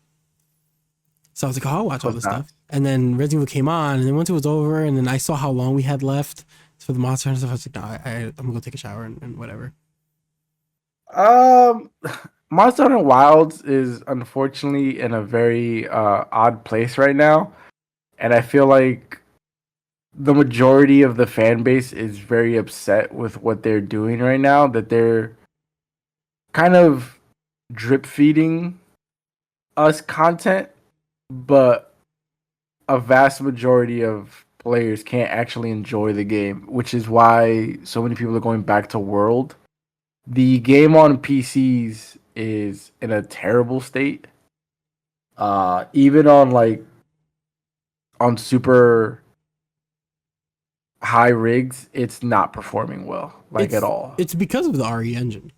So I was like, oh, I'll watch all this stuff. And then Resident Evil came on, and then once it was over, and then I saw how long we had left for the Monster Hunter stuff, I was like, no, I'm going to go take a shower and whatever. Monster Hunter Wilds is unfortunately in a very odd place right now. And I feel like the majority of the fan base is very upset with what they're doing right now, that they're kind of drip feeding us content, but a vast majority of players can't actually enjoy the game, which is why so many people are going back to World. The game on PCs is in a terrible state. Even on super high rigs, it's not performing well, at all. It's because of the RE engine.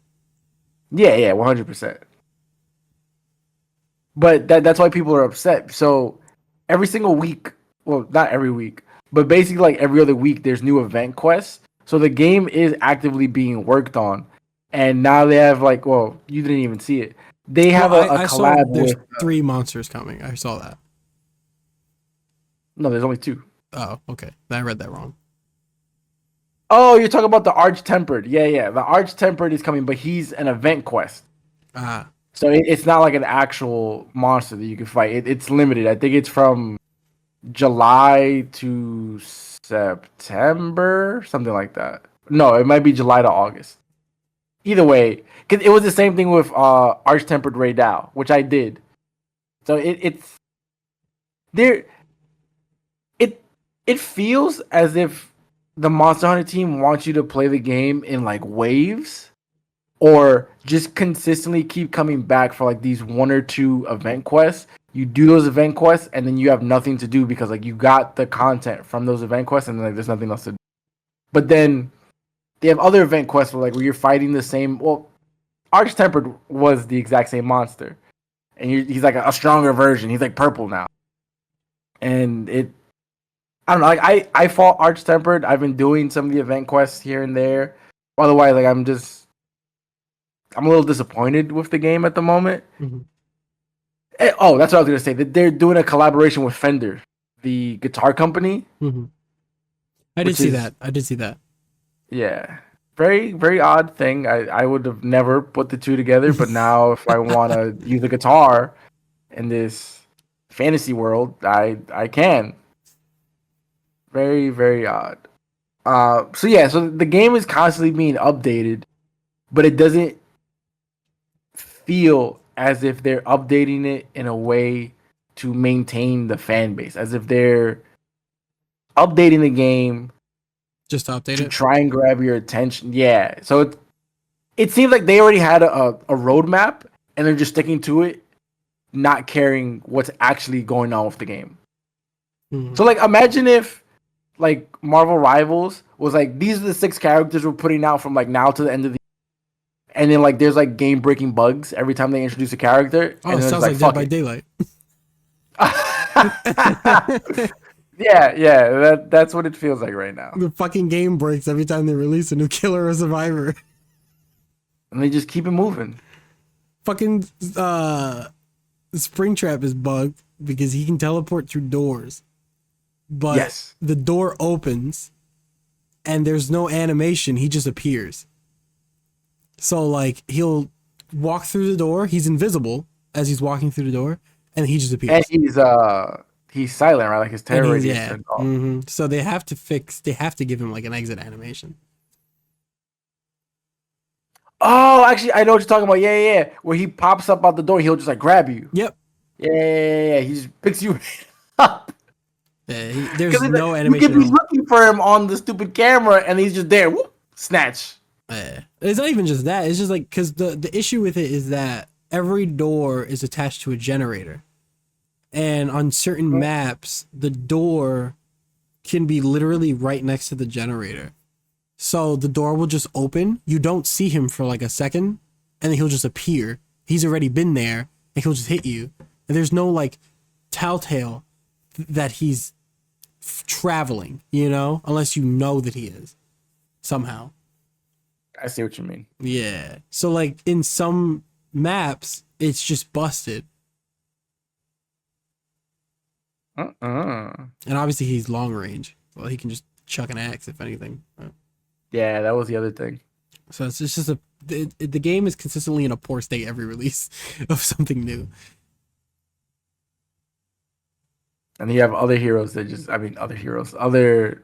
Yeah, 100%. But that's why people are upset. So every single week, well, not every week, but basically like every other week, there's new event quests. So the game is actively being worked on. And now they have you didn't even see it. They have a collab with 3 monsters coming. I saw that. No, there's only 2. Oh, okay. I read that wrong. Oh, you're talking about the Arch-Tempered. Yeah. The Arch-Tempered is coming, but he's an event quest. So it's not like an actual monster that you can fight. It's limited. I think it's from July to September, something like that. No, it might be July to August. Either way, because it was the same thing with Arch-Tempered Ray Dow, which I did. So it feels as if the Monster Hunter team wants you to play the game in waves, or just consistently keep coming back for these 1 or 2 event quests. You do those event quests, and then you have nothing to do because you got the content from those event quests, and there's nothing else to do. But then they have other event quests where you're fighting the same. Well, Arch-Tempered was the exact same monster, and he's a stronger version. He's purple now, and I don't know. I fought Arch-Tempered. I've been doing some of the event quests here and there. Otherwise, I'm a little disappointed with the game at the moment. Mm-hmm. Oh, that's what I was gonna say. That they're doing a collaboration with Fender, the guitar company. Mm-hmm. I did see that. Yeah. Very, very odd thing. I would have never put the 2 together, but now if I want to use a guitar in this fantasy world, I can. Very, very odd. So the game is constantly being updated, but it doesn't feel as if they're updating it in a way to maintain the fan base, as if they're updating the game just to update to it. try and grab your attention. Yeah, so it seems like they already had a roadmap and they're just sticking to it, not caring what's actually going on with the game. Mm-hmm. So like, imagine if like Marvel Rivals was like, these are the 6 characters we're putting out from like now to the end of the year. And then like there's like game breaking bugs every time they introduce a character. Oh, and it then sounds like Dead by Daylight. yeah, that's what it feels like right now. The fucking game breaks every time they release a new killer or survivor. And they just keep it moving. Fucking Springtrap is bugged because he can teleport through doors. But Yes. the door opens and there's no animation, he just appears. So like he'll walk through the door, he's invisible as he's walking through the door, and he just appears. And he's silent, right? Like his terror radius turned off. Mm-hmm. So they have to give him like an exit animation. Oh, actually, I know what you're talking about. Yeah. Where he pops up out the door, he'll just like grab you. Yep. Yeah. He just picks you up. Yeah, there's no like, animation. You can be looking for him on the stupid camera, and he's just there. Whoop, snatch. It's not even just that. It's just like, because the issue with it is that every door is attached to a generator. And on certain maps, the door can be literally right next to the generator. So the door will just open. You don't see him for like a second, and then he'll just appear. He's already been there, and he'll just hit you. And there's no like telltale that he's traveling, unless you know that he is somehow. I see what you mean. Yeah. So like in some maps, it's just busted. And obviously he's long range. Well, he can just chuck an axe if anything. Yeah, that was the other thing. So it's just the game is consistently in a poor state every release of something new. And you have other heroes that other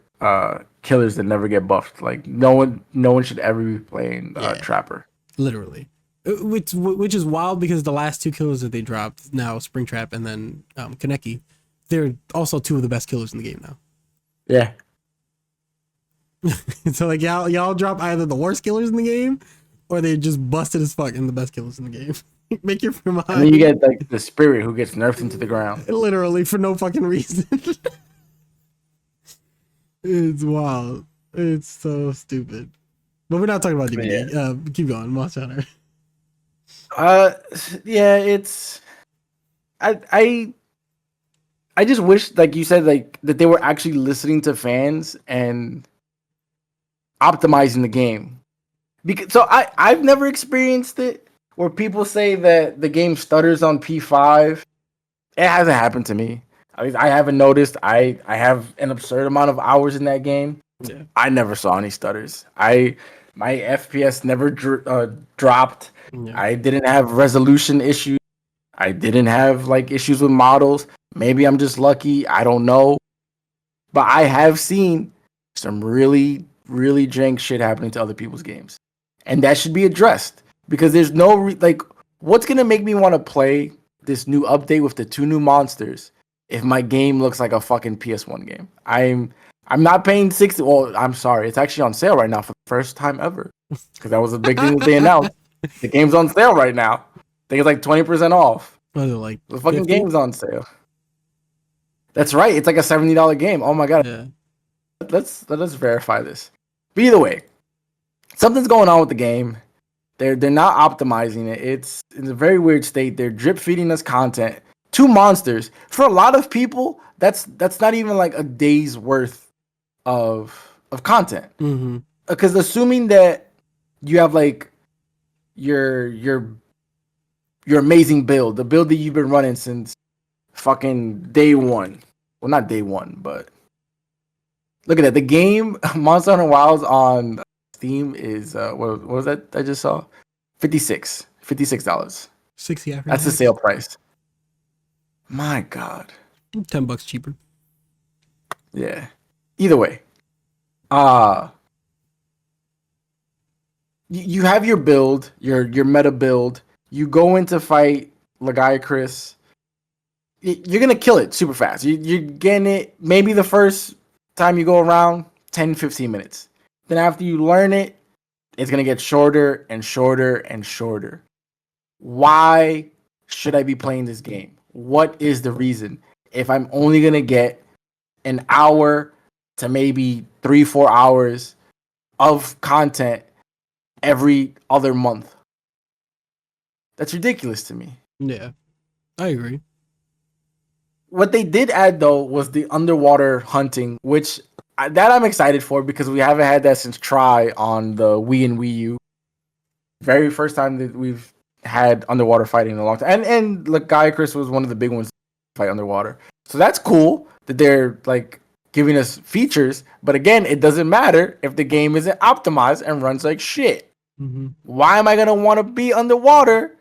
killers that never get buffed. Like no one should ever be playing Trapper. Literally. Which is wild because the last 2 killers that they dropped, now Springtrap and then Kaneki, they're also 2 of the best killers in the game now. Yeah. So like y'all drop either the worst killers in the game or they just busted as fuck and the best killers in the game. Make your mind. And then you get like the spirit who gets nerfed into the ground. Literally for no fucking reason. It's wild. It's so stupid. But we're not talking about DVD. Yeah. Keep going. Monster Hunter. Yeah, it's I just wish, like you said, like that they were actually listening to fans and optimizing the game. Because I've never experienced it where people say that the game stutters on P5. It hasn't happened to me. At least I haven't noticed. I have an absurd amount of hours in that game. Yeah. I never saw any stutters. My FPS never dropped. Yeah. I didn't have resolution issues. I didn't have like issues with models. Maybe I'm just lucky. I don't know. But I have seen some really, really jank shit happening to other people's games. And that should be addressed. Because there's no what's gonna make me want to play this new update with the 2 new monsters if my game looks like a fucking PS1 game? I'm not paying $60. Well, I'm sorry, it's actually on sale right now for the first time ever. Because that was a big thing that they announced. The game's on sale right now. I think it's like 20% off. What is it, like the fucking 50? game's on sale. That's right. It's like a $70 game. Oh my god. Yeah. Let's verify this. But either way, something's going on with the game. They're not optimizing it. It's in a very weird state. They're drip feeding us content. 2 monsters. For a lot of people, that's not even like a day's worth of content. Mm-hmm. Because assuming that you have like your amazing build, the build that you've been running since fucking day one. Well, not day one, but look at that. The game Monster Hunter Wilds on Steam is what was that I just saw? $56. $60 after That's the sale price. My god. $10 cheaper. Yeah. Either way. You have your build, your meta build. You go in to fight Lagiacrus. you're gonna kill it super fast. You're getting it maybe the first time you go around 10, 15 minutes. Then after you learn it, it's gonna get shorter and shorter and shorter. Why should I be playing this game? What is the reason? If I'm only gonna get an hour to maybe 3-4 hours of content every other month. That's ridiculous to me. Yeah, I agree. What they did add though was the underwater hunting, which that I'm excited for because we haven't had that since Try on the Wii and Wii U. Very first time that we've had underwater fighting in a long time. And look, Chris was one of the big ones to fight underwater. So that's cool that they're like giving us features, but again, it doesn't matter if the game isn't optimized and runs like shit. Mm-hmm. Why am I gonna want to be underwater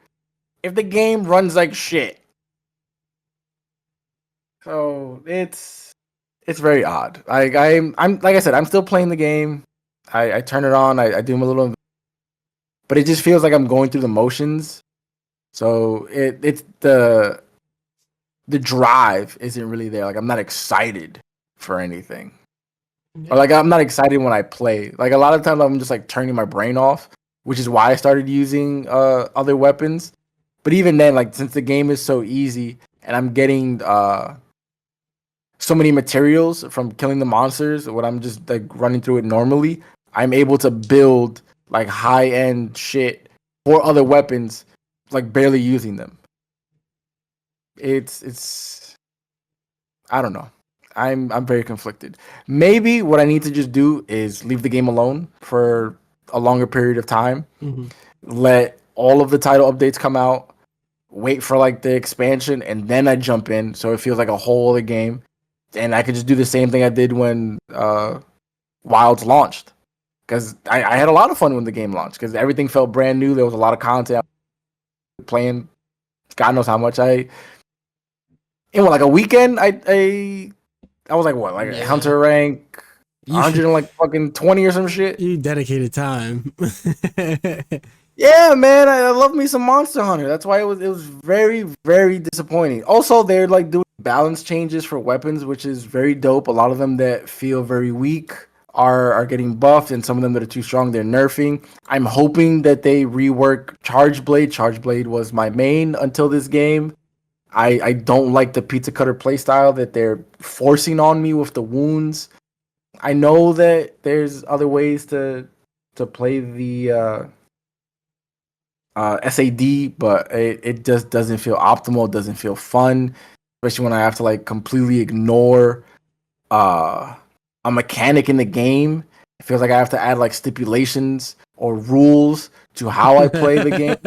if the game runs like shit? So it's very odd. I'm like I said, I'm still playing the game. I turn it on. I do a little, but it just feels like I'm going through the motions. So it's the drive isn't really there. Like I'm not excited for anything. Yeah. Or like I'm not excited when I play. Like a lot of times I'm just like turning my brain off, which is why I started using other weapons. But even then, like since the game is so easy and I'm getting so many materials from killing the monsters, when I'm just like running through it normally, I'm able to build like high end shit for other weapons, like barely using them. It's I don't know. I'm very conflicted. Maybe what I need to just do is leave the game alone for a longer period of time. Mm-hmm. Let all of the title updates come out, wait for like the expansion, and then I jump in so it feels like a whole other game. And I could just do the same thing I did when Wilds launched. Because I had a lot of fun when the game launched because everything felt brand new. There was a lot of content playing. God knows how much in like a weekend I was like what, like Hunter rank 100 and like fucking 20 or some shit. You dedicated time. Yeah, man, I love me some Monster Hunter. That's why it was very, very disappointing. Also, they're like doing balance changes for weapons, which is very dope. A lot of them that feel very weak are getting buffed, and some of them that are too strong, they're nerfing. I'm hoping that they rework Charge Blade. Charge Blade was my main until this game. I don't like the pizza cutter playstyle that they're forcing on me with the wounds. I know that there's other ways to play the SAD, but it just doesn't feel optimal. It doesn't feel fun, especially when I have to like completely ignore a mechanic in the game. It feels like I have to add like stipulations or rules to how I play the game.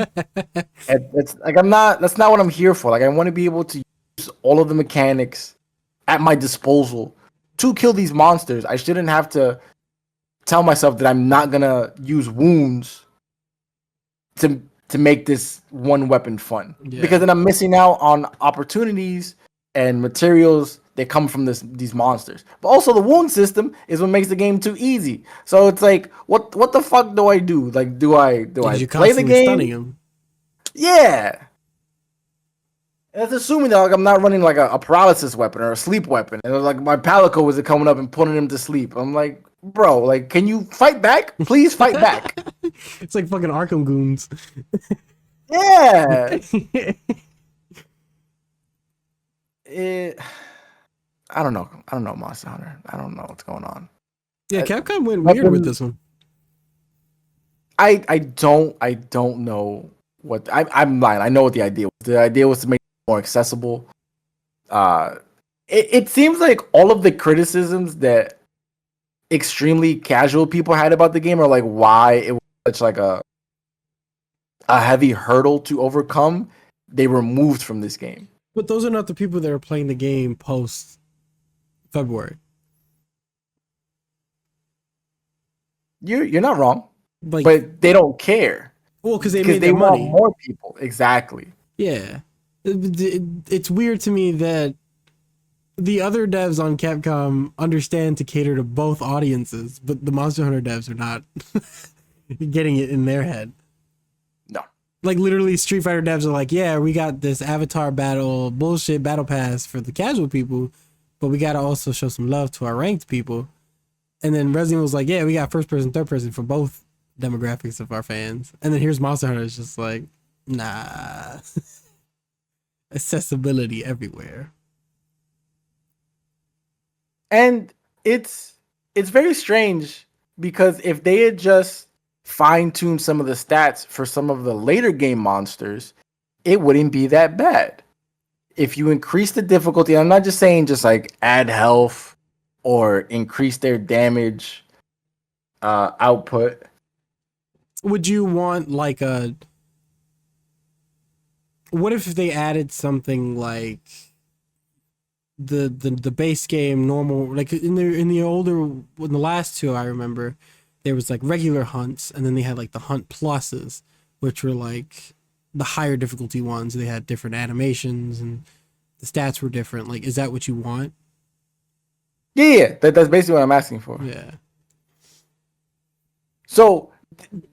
It's like that's not what I'm here for. Like I want to be able to use all of the mechanics at my disposal to kill these monsters. I shouldn't have to tell myself that I'm not gonna use wounds to make this one weapon fun. Yeah. Because then I'm missing out on opportunities and materials that come from these monsters. But also the wound system is what makes the game too easy. So it's like, what the fuck do I do? Like, do I play the game? Stunning him. Yeah. And that's assuming that like I'm not running like a paralysis weapon or a sleep weapon. And like my Palico was coming up and putting him to sleep. I'm like, bro, like, can you fight back? Please fight back. It's like fucking Arkham goons. Yeah. I don't know, Monster Hunter. I don't know what's going on. Yeah, Capcom went weird with this one. I don't know what I'm lying. I know what the idea was. The idea was to make it more accessible. It seems like all of the criticisms that extremely casual people had about the game are like why it was such like a heavy hurdle to overcome. They were removed from this game. But those are not the people that are playing the game post February. You're not wrong, like, but they don't care. Well, because they want money. More people, exactly. Yeah, it's weird to me that the other devs on Capcom understand to cater to both audiences, but the Monster Hunter devs are not getting it in their head. No, Like literally Street Fighter devs are like, yeah, we got this avatar battle bullshit battle pass for the casual people, but we gotta also show some love to our ranked people. And then Resident was like, yeah, we got first person, third person for both demographics of our fans. And then here's Monster Hunter, it's just like, nah. Accessibility everywhere. And it's very strange because if they had just fine-tuned some of the stats for some of the later game monsters, it wouldn't be that bad. If you increase the difficulty, I'm not just saying just like add health or increase their damage output. Would you want like a... What if they added something like the base game normal, like in the last two I remember there was like regular hunts, and then they had like the hunt pluses, which were like the higher difficulty ones. They had different animations and the stats were different. Like, is that what you want? Yeah, that's basically what I'm asking for. Yeah. So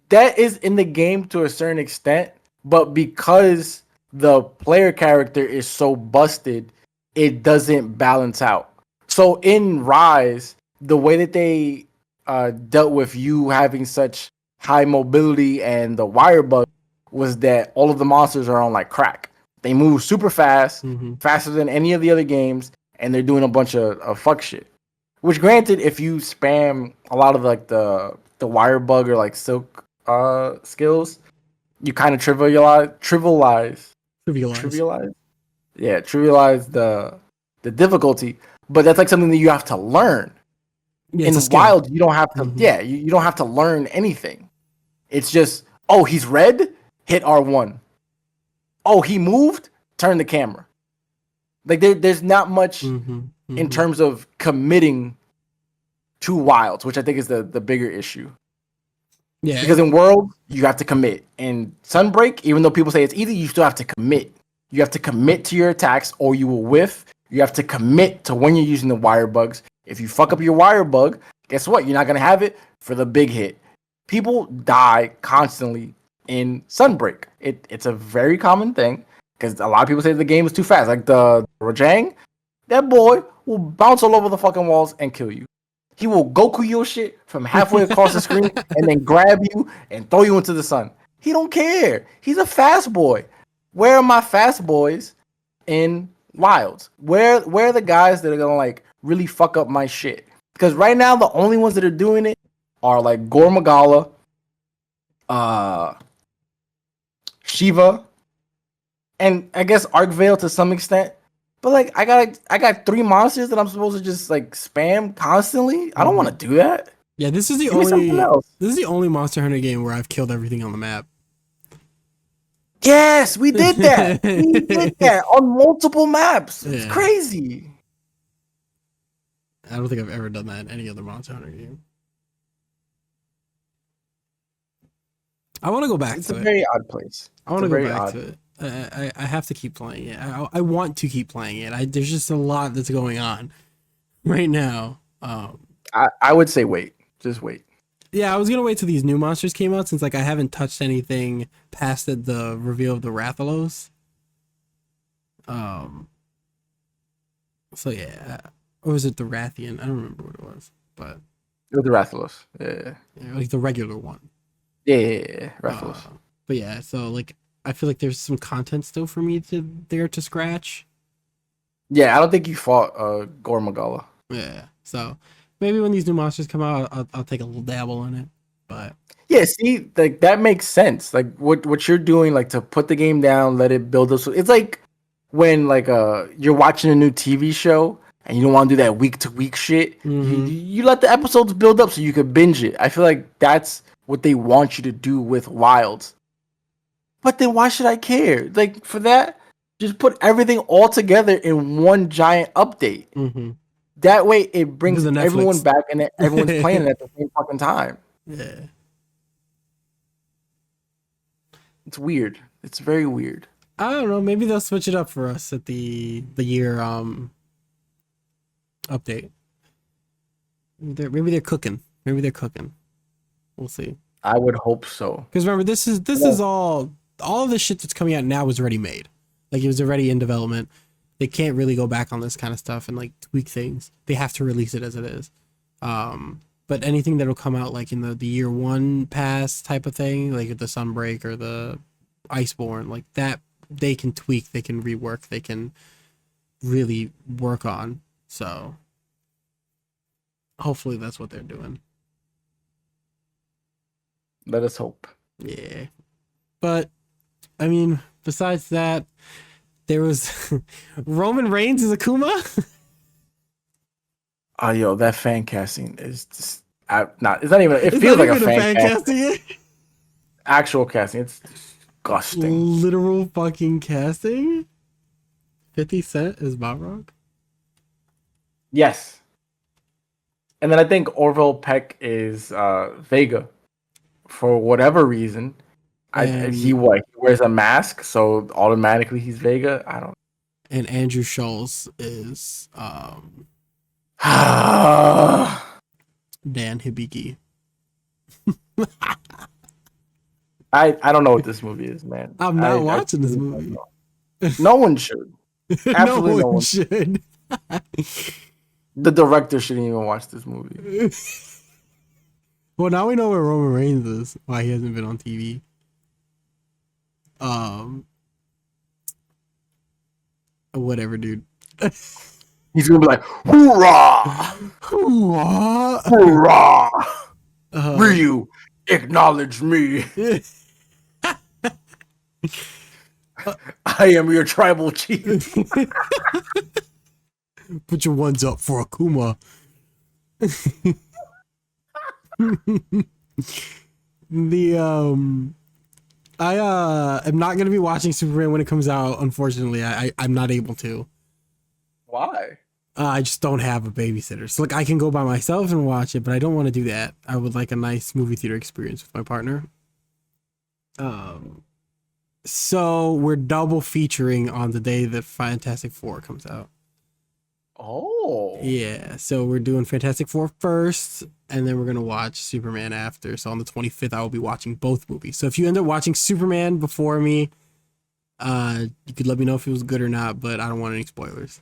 that is in the game to a certain extent, but because the player character is so busted, it doesn't balance out. So in Rise, the way that they dealt with you having such high mobility and the wire bug was that all of the monsters are on like crack. They move super fast, faster than any of the other games, and they're doing a bunch of fuck shit. Which, granted, if you spam a lot of like the wire bug or like silk skills, you kind of trivialize. Yeah, trivialize the difficulty, but that's like something that you have to learn. Yeah, In Wild, you don't have to. Yeah, you don't have to learn anything. It's just, oh, he's red, hit R1. Oh, he moved, turn the camera. Like there's not much in terms of committing to Wilds, which I think is the bigger issue. Yeah, because in World you have to commit. In Sunbreak, even though people say it's easy, you still have to commit. You have to commit to your attacks, or you will whiff. You have to commit to when you're using the wire bugs. If you fuck up your wire bug, guess what? You're not gonna have it for the big hit. People die constantly in Sunbreak. It's a very common thing because a lot of people say the game is too fast. Like the Rajang, that boy will bounce all over the fucking walls and kill you. He will Goku your shit from halfway across the screen and then grab you and throw you into the sun. He don't care. He's a fast boy. Where are my fast boys in Wilds? Where are the guys that are gonna like really fuck up my shit? Because right now the only ones that are doing it are like Gore Magala, Shiva, and I guess Arkvale to some extent. But like I got 3 monsters that I'm supposed to just like spam constantly. I don't want to do that. Yeah, this is the only Monster Hunter game where I've killed everything on the map. Yes, we did that. We did that on multiple maps. It's crazy. I don't think I've ever done that in any other Monster Hunter game. I want to go back to it. It's a very odd place. I want to go back to it. I have to keep playing it. I want to keep playing it. There's just a lot that's going on right now. I would say wait. Just wait. Yeah, I was gonna wait till these new monsters came out since like I haven't touched anything past the reveal of the Rathalos. So yeah, or was it the Rathian? I don't remember what it was, but it was the Rathalos. Yeah, like the regular one. Yeah, Rathalos. But yeah, so like I feel like there's some content still for me to scratch. Yeah, I don't think you fought Gore Magala. Yeah, so maybe when these new monsters come out, I'll take a little dabble in it. But yeah, see, like that makes sense. Like what you're doing, like to put the game down, let it build up. So it's like when like you're watching a new TV show and you don't want to do that week to week shit. You let the episodes build up so you can binge it. I feel like that's what they want you to do with Wilds. But then why should I care? Like for that, just put everything all together in one giant update. That way it brings everyone back and everyone's playing it at the same fucking time. Yeah. It's weird. It's very weird. I don't know. Maybe they'll switch it up for us at the year update. Maybe they're cooking. We'll see. I would hope so. Because remember, this is all all of the shit that's coming out now was already made. Like it was already in development. They can't really go back on this kind of stuff and like tweak things. They have to release it as it is. But anything that'll come out like in the year one pass type of thing, like the Sunbreak or the Iceborne, like that, they can tweak, they can rework, they can really work on. So hopefully that's what they're doing. Let us hope. Yeah. But I mean, besides that, there was Roman Reigns as Akuma. Oh, yo, that fan casting is just it's not even. It feels like a fan casting. Actual casting. It's disgusting. Literal fucking casting. 50 Cent is Balrog. Yes. And then I think Orville Peck is Vega. For whatever reason, he wears a mask, so automatically he's Vega. I don't. And Andrew Schultz is Dan Hibiki. I don't know what this movie is, man. I'm not watching this movie. No one should. Absolutely no one should. The director shouldn't even watch this movie. Well, now we know where Roman Reigns is. Why he hasn't been on TV. Whatever, dude. He's gonna be like, hoorah! Hoorah! Hoorah! Ryu, acknowledge me. I am your tribal chief. Put your ones up for Akuma. I am not gonna be watching Superman when it comes out. Unfortunately, I'm not able to. Why? I just don't have a babysitter. So like I can go by myself and watch it, but I don't want to do that. I would like a nice movie theater experience with my partner. So we're double featuring on the day that Fantastic Four comes out. Oh. Yeah, so we're doing Fantastic Four first, and then we're going to watch Superman after. So on the 25th, I will be watching both movies. So if you end up watching Superman before me, you could let me know if it was good or not, but I don't want any spoilers.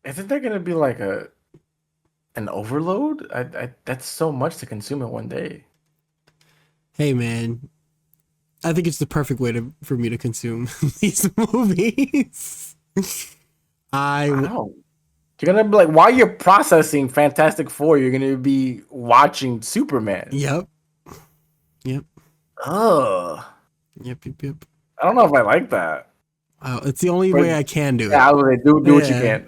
Isn't there going to be like an overload? That's so much to consume in one day. Hey, man. I think it's the perfect way for me to consume these movies. I know. You're gonna be like, while you're processing Fantastic Four, you're gonna be watching Superman. Yep. Ugh. Yep. I don't know if I like that. It's the only way I can do it. Yeah, I would do what you can.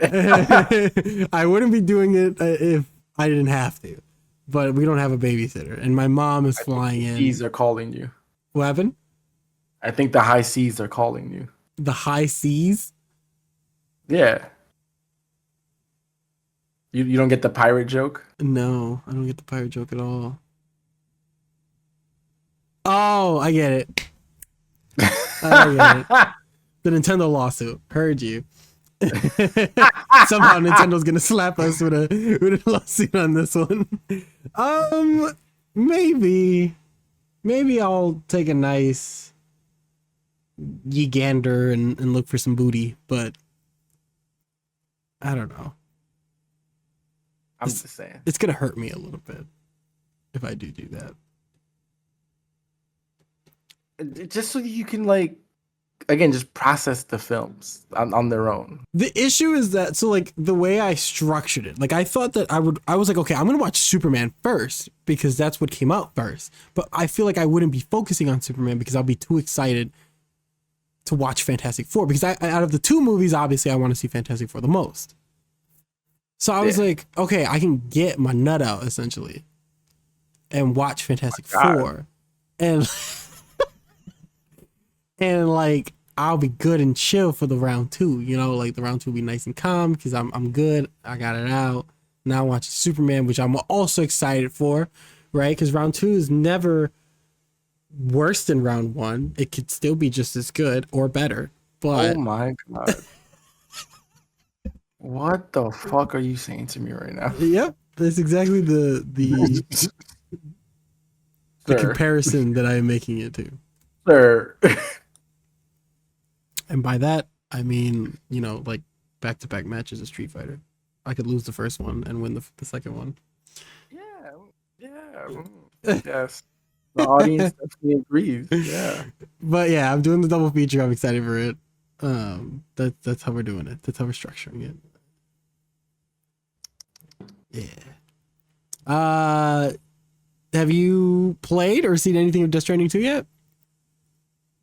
I wouldn't be doing it if I didn't have to. But we don't have a babysitter, and my mom is flying in. Seas are calling you. What happened? I think the high seas are calling you. The high seas? Yeah. You don't get the pirate joke? No, I don't get the pirate joke at all. Oh, I get it. The Nintendo lawsuit. Heard you. Somehow Nintendo's gonna slap us with a lawsuit on this one. Maybe I'll take a nice gander and look for some booty, but I don't know. I'm just saying. It's gonna hurt me a little bit if I do that. Just so you can again, just process the films on their own. The issue is that, so like the way I structured it, like I thought that I was like, okay, I'm going to watch Superman first because that's what came out first. But I feel like I wouldn't be focusing on Superman because I'll be too excited to watch Fantastic Four, because out of the two movies, obviously I want to see Fantastic Four the most. So I was like, okay, I can get my nut out essentially and watch Fantastic Four. And and like I'll be good and chill for the round two, like the round two will be nice and calm because I'm good. I got it out. Now watching Superman, which I'm also excited for, right? Because round two is never worse than round one. It could still be just as good or better. But oh my god. What the fuck are you saying to me right now? Yep. That's exactly the comparison that I am making it to. sir. And by that, I mean, like back-to-back matches of Street Fighter. I could lose the first one and win the second one. Yeah. Yes. The audience definitely agrees. Yeah. But yeah, I'm doing the double feature. I'm excited for it. That's how we're doing it. That's how we're structuring it. Yeah. Have you played or seen anything of Death Stranding 2 yet?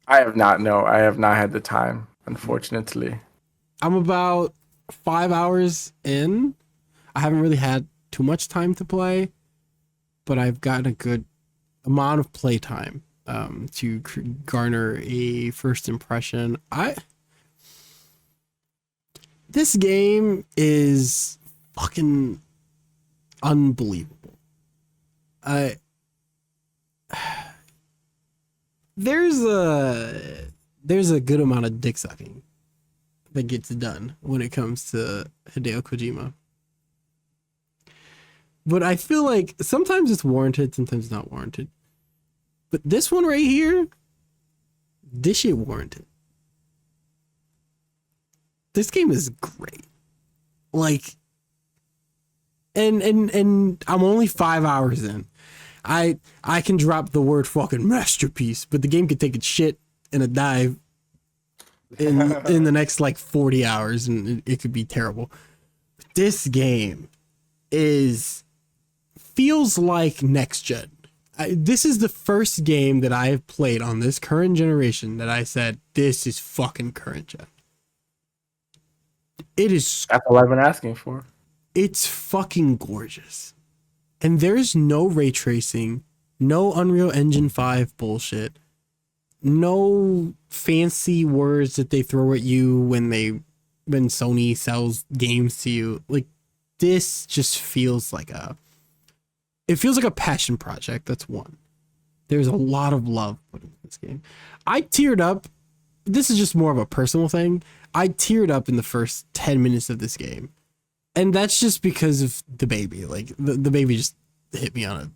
I have not. No, I have not had the time, unfortunately. I'm about 5 hours in. I haven't really had too much time to play, but I've gotten a good amount of play time to garner a first impression. This game is fucking unbelievable. There's a good amount of dick sucking that gets done when it comes to Hideo Kojima. But I feel like sometimes it's warranted, sometimes it's not warranted. But this one right here, this shit warranted. This game is great. Like, and I'm only 5 hours in. I can drop the word fucking masterpiece, but the game could take its shit in a dive in the next like 40 hours and it could be terrible. This game feels like next gen. This is the first game that I have played on this current generation that I said, this is fucking current gen. It is. That's all I've been asking for. It's fucking gorgeous. And there's no ray tracing, no Unreal Engine 5 bullshit, no fancy words that they throw at you when Sony sells games to you. Like, this just feels like a passion project. That's one. There's a lot of love put into this game. I teared up. This is just more of a personal thing. I teared up in the first 10 minutes of this game. And that's just because of the baby. Like, the baby just hit me on a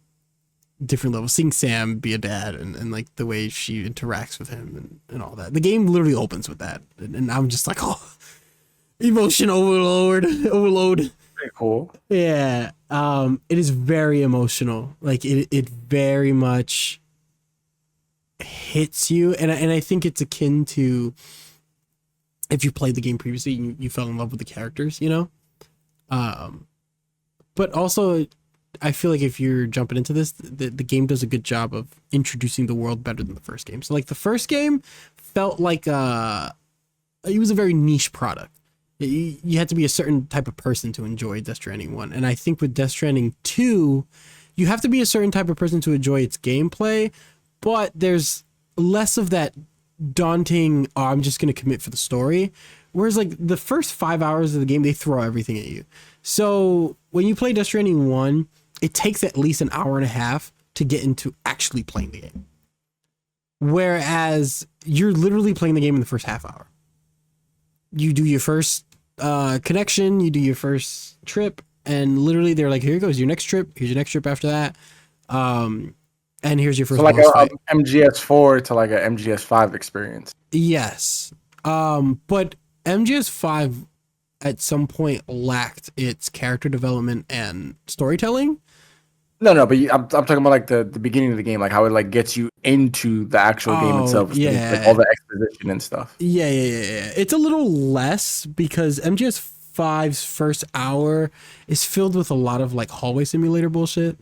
different level. Seeing Sam be a dad and like the way she interacts with him and all that. The game literally opens with that. And I'm just like, oh, emotion overload. Pretty cool. Yeah. It is very emotional. Like, it very much hits you. And I think it's akin to if you played the game previously and you fell in love with the characters, but also I feel like if you're jumping into this, the game does a good job of introducing the world better than the first game. So like the first game felt like it was a very niche product. You had to be a certain type of person to enjoy Death Stranding 1. And I think with Death Stranding 2, you have to be a certain type of person to enjoy its gameplay, but there's less of that daunting, oh, I'm just going to commit for the story. Whereas like the first 5 hours of the game, they throw everything at you. So when you play Death Stranding 1, it takes at least an hour and a half to get into actually playing the game. Whereas you're literally playing the game in the first half hour. You do your first connection, you do your first trip, and literally they're like, here goes your next trip. Here's your next trip after that. And here's your first. So like a MGS4 to like a MGS5 experience. Yes. But MGS5 at some point lacked its character development and storytelling. No, but I'm talking about like the beginning of the game, like how it like gets you into the actual game itself. Yeah. Like all the exposition and stuff. Yeah. It's a little less because MGS5's first hour is filled with a lot of like hallway simulator bullshit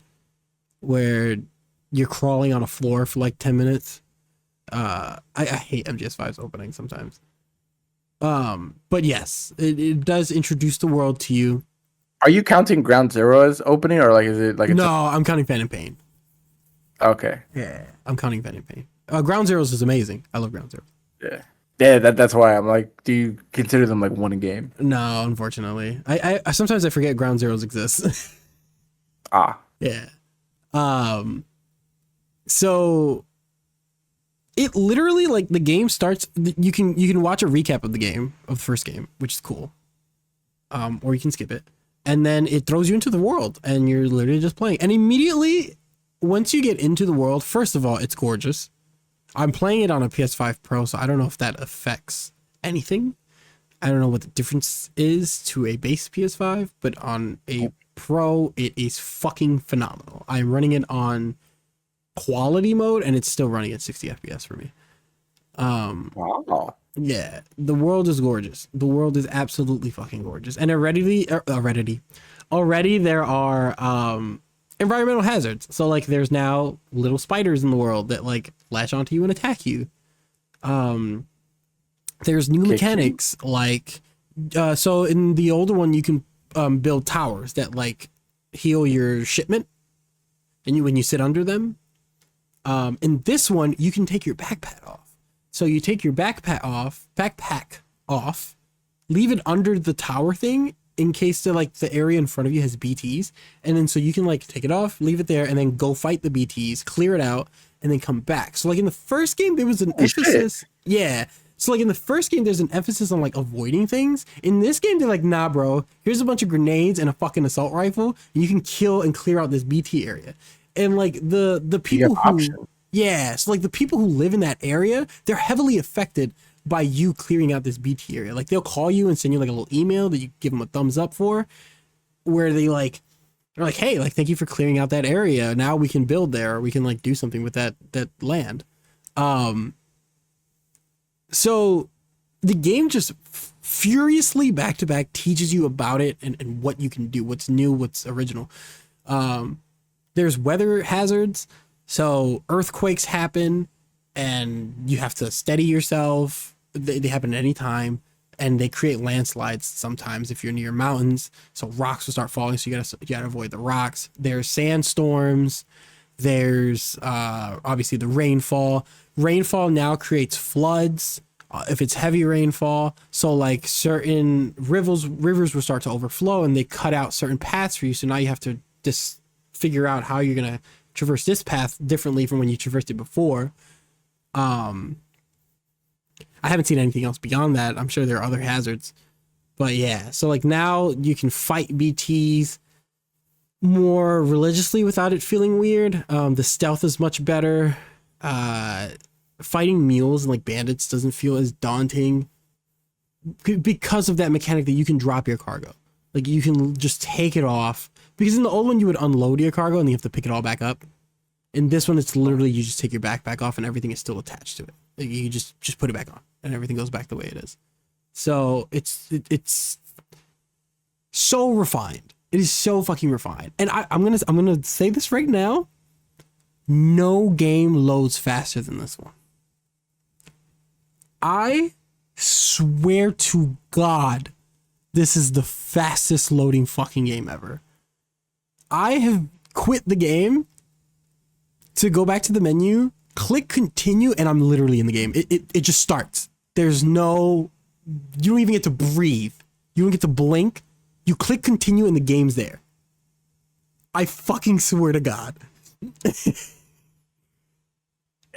where you're crawling on a floor for like 10 minutes. I hate MGS5's opening sometimes. But yes, it does introduce the world to you. Are you counting Ground Zero as opening, or like is it like? No, I'm counting Phantom Pain. Okay. Yeah, I'm counting Phantom Pain. Ground Zeroes is amazing. I love Ground Zero. Yeah. That's why I'm like, do you consider them like one game? No, unfortunately, I sometimes I forget Ground Zeroes exists. Yeah. So it literally, like, the game starts, you can watch a recap of the first game, which is cool. Or you can skip it. And then it throws you into the world and you're literally just playing. And immediately, once you get into the world, first of all, it's gorgeous. I'm playing it on a PS5 Pro, so I don't know if that affects anything. I don't know what the difference is to a base PS5, but on a Pro, it is fucking phenomenal. I'm running it on quality mode, and it's still running at 60 FPS for me. Wow. Yeah, the world is gorgeous. The world is absolutely fucking gorgeous. And already there are environmental hazards. So like there's now little spiders in the world that like latch onto you and attack you. There's new mechanics like so in the older one you can build towers that like heal your shipment and when you sit under them. In this one you can take your backpack off. So you take your backpack off, leave it under the tower thing in case the area in front of you has BTs, and then so you can like take it off, leave it there, and then go fight the BTs, clear it out, and then come back. So like in the first game there was an emphasis. Yeah. So like in the first game there's an emphasis on like avoiding things. In this game they're like, nah bro, here's a bunch of grenades and a fucking assault rifle, and you can kill and clear out this BT area. And like the people who yeah, so like the people who live in that area, they're heavily affected by you clearing out this BT area. Like they'll call you and send you like a little email that you give them a thumbs up for, where they're like, hey, like thank you for clearing out that area. Now we can build there, or we can like do something with that land. So the game just furiously back to back teaches you about it and what you can do, what's new, what's original. There's weather hazards. So earthquakes happen and you have to steady yourself. They happen at any time, and they create landslides sometimes if you're near mountains. So rocks will start falling, so you gotta avoid the rocks. There's sandstorms. There's obviously the rainfall. Rainfall now creates floods if it's heavy rainfall. So like certain rivers will start to overflow, and they cut out certain paths for you. So now you have to just figure out how you're gonna traverse this path differently from when you traversed it before. I haven't seen anything else beyond that. I'm sure there are other hazards, but yeah. So like now you can fight BTs more religiously without it feeling weird. The stealth is much better. Fighting mules and like bandits doesn't feel as daunting because of that mechanic that you can drop your cargo. Like you can just take it off. Because in the old one, you would unload your cargo and you have to pick it all back up. In this one, it's literally you just take your backpack off and everything is still attached to it. Like you just put it back on and everything goes back the way it is. So it's so refined. It is so fucking refined. And I'm gonna say this right now. No game loads faster than this one. I swear to God, this is the fastest loading fucking game ever. I have quit the game to go back to the menu, click continue, and I'm literally in the game. It just starts. There's no, you don't even get to breathe. You don't get to blink. You click continue and the game's there. I fucking swear to God.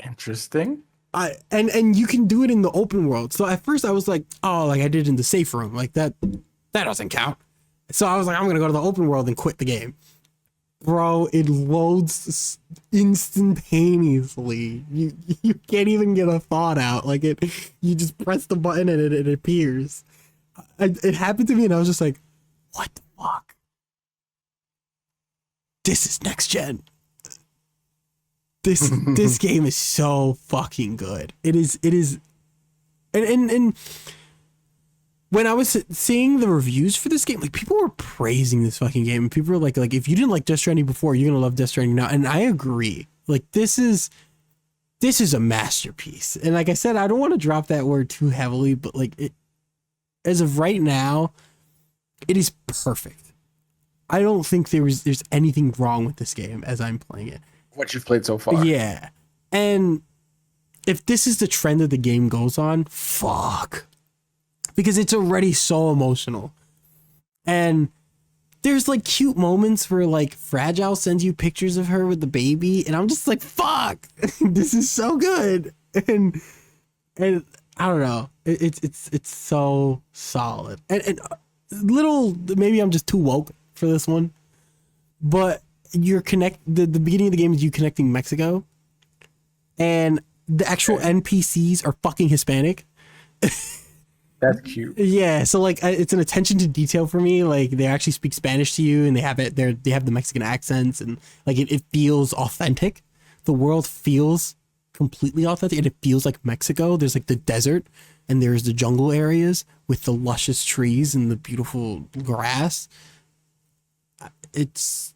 Interesting. And you can do it in the open world. So at first I was like, oh, like I did in the safe room. Like that doesn't count. So I was like, I'm going to go to the open world and quit the game. Bro, it loads instantaneously. You can't even get a thought out. Like you just press the button and it appears. It happened to me and I was just like, what the fuck? This is next gen. This game is so fucking good. It is and when I was seeing the reviews for this game, like people were praising this fucking game, and people were like if you didn't like Death Stranding before, you're gonna love Death Stranding now. And I agree. Like this is a masterpiece. And like I said, I don't want to drop that word too heavily, but like it, as of right now, it is perfect. I don't think there's anything wrong with this game as I'm playing it. What you've played so far. Yeah. And if this is the trend that the game goes on, fuck. Because it's already so emotional. And there's like cute moments where like Fragile sends you pictures of her with the baby, and I'm just like, fuck, this is so good. And I don't know. It's so solid. And little, maybe I'm just too woke for this one, but the beginning of the game is you connecting Mexico, and the actual NPCs are fucking Hispanic. That's cute. Yeah, so like it's an attention to detail for me. Like they actually speak Spanish to you, and they have the Mexican accents, and like it feels authentic. The world feels completely authentic, and it feels like Mexico. There's like the desert, and there's the jungle areas with the luscious trees and the beautiful grass. It's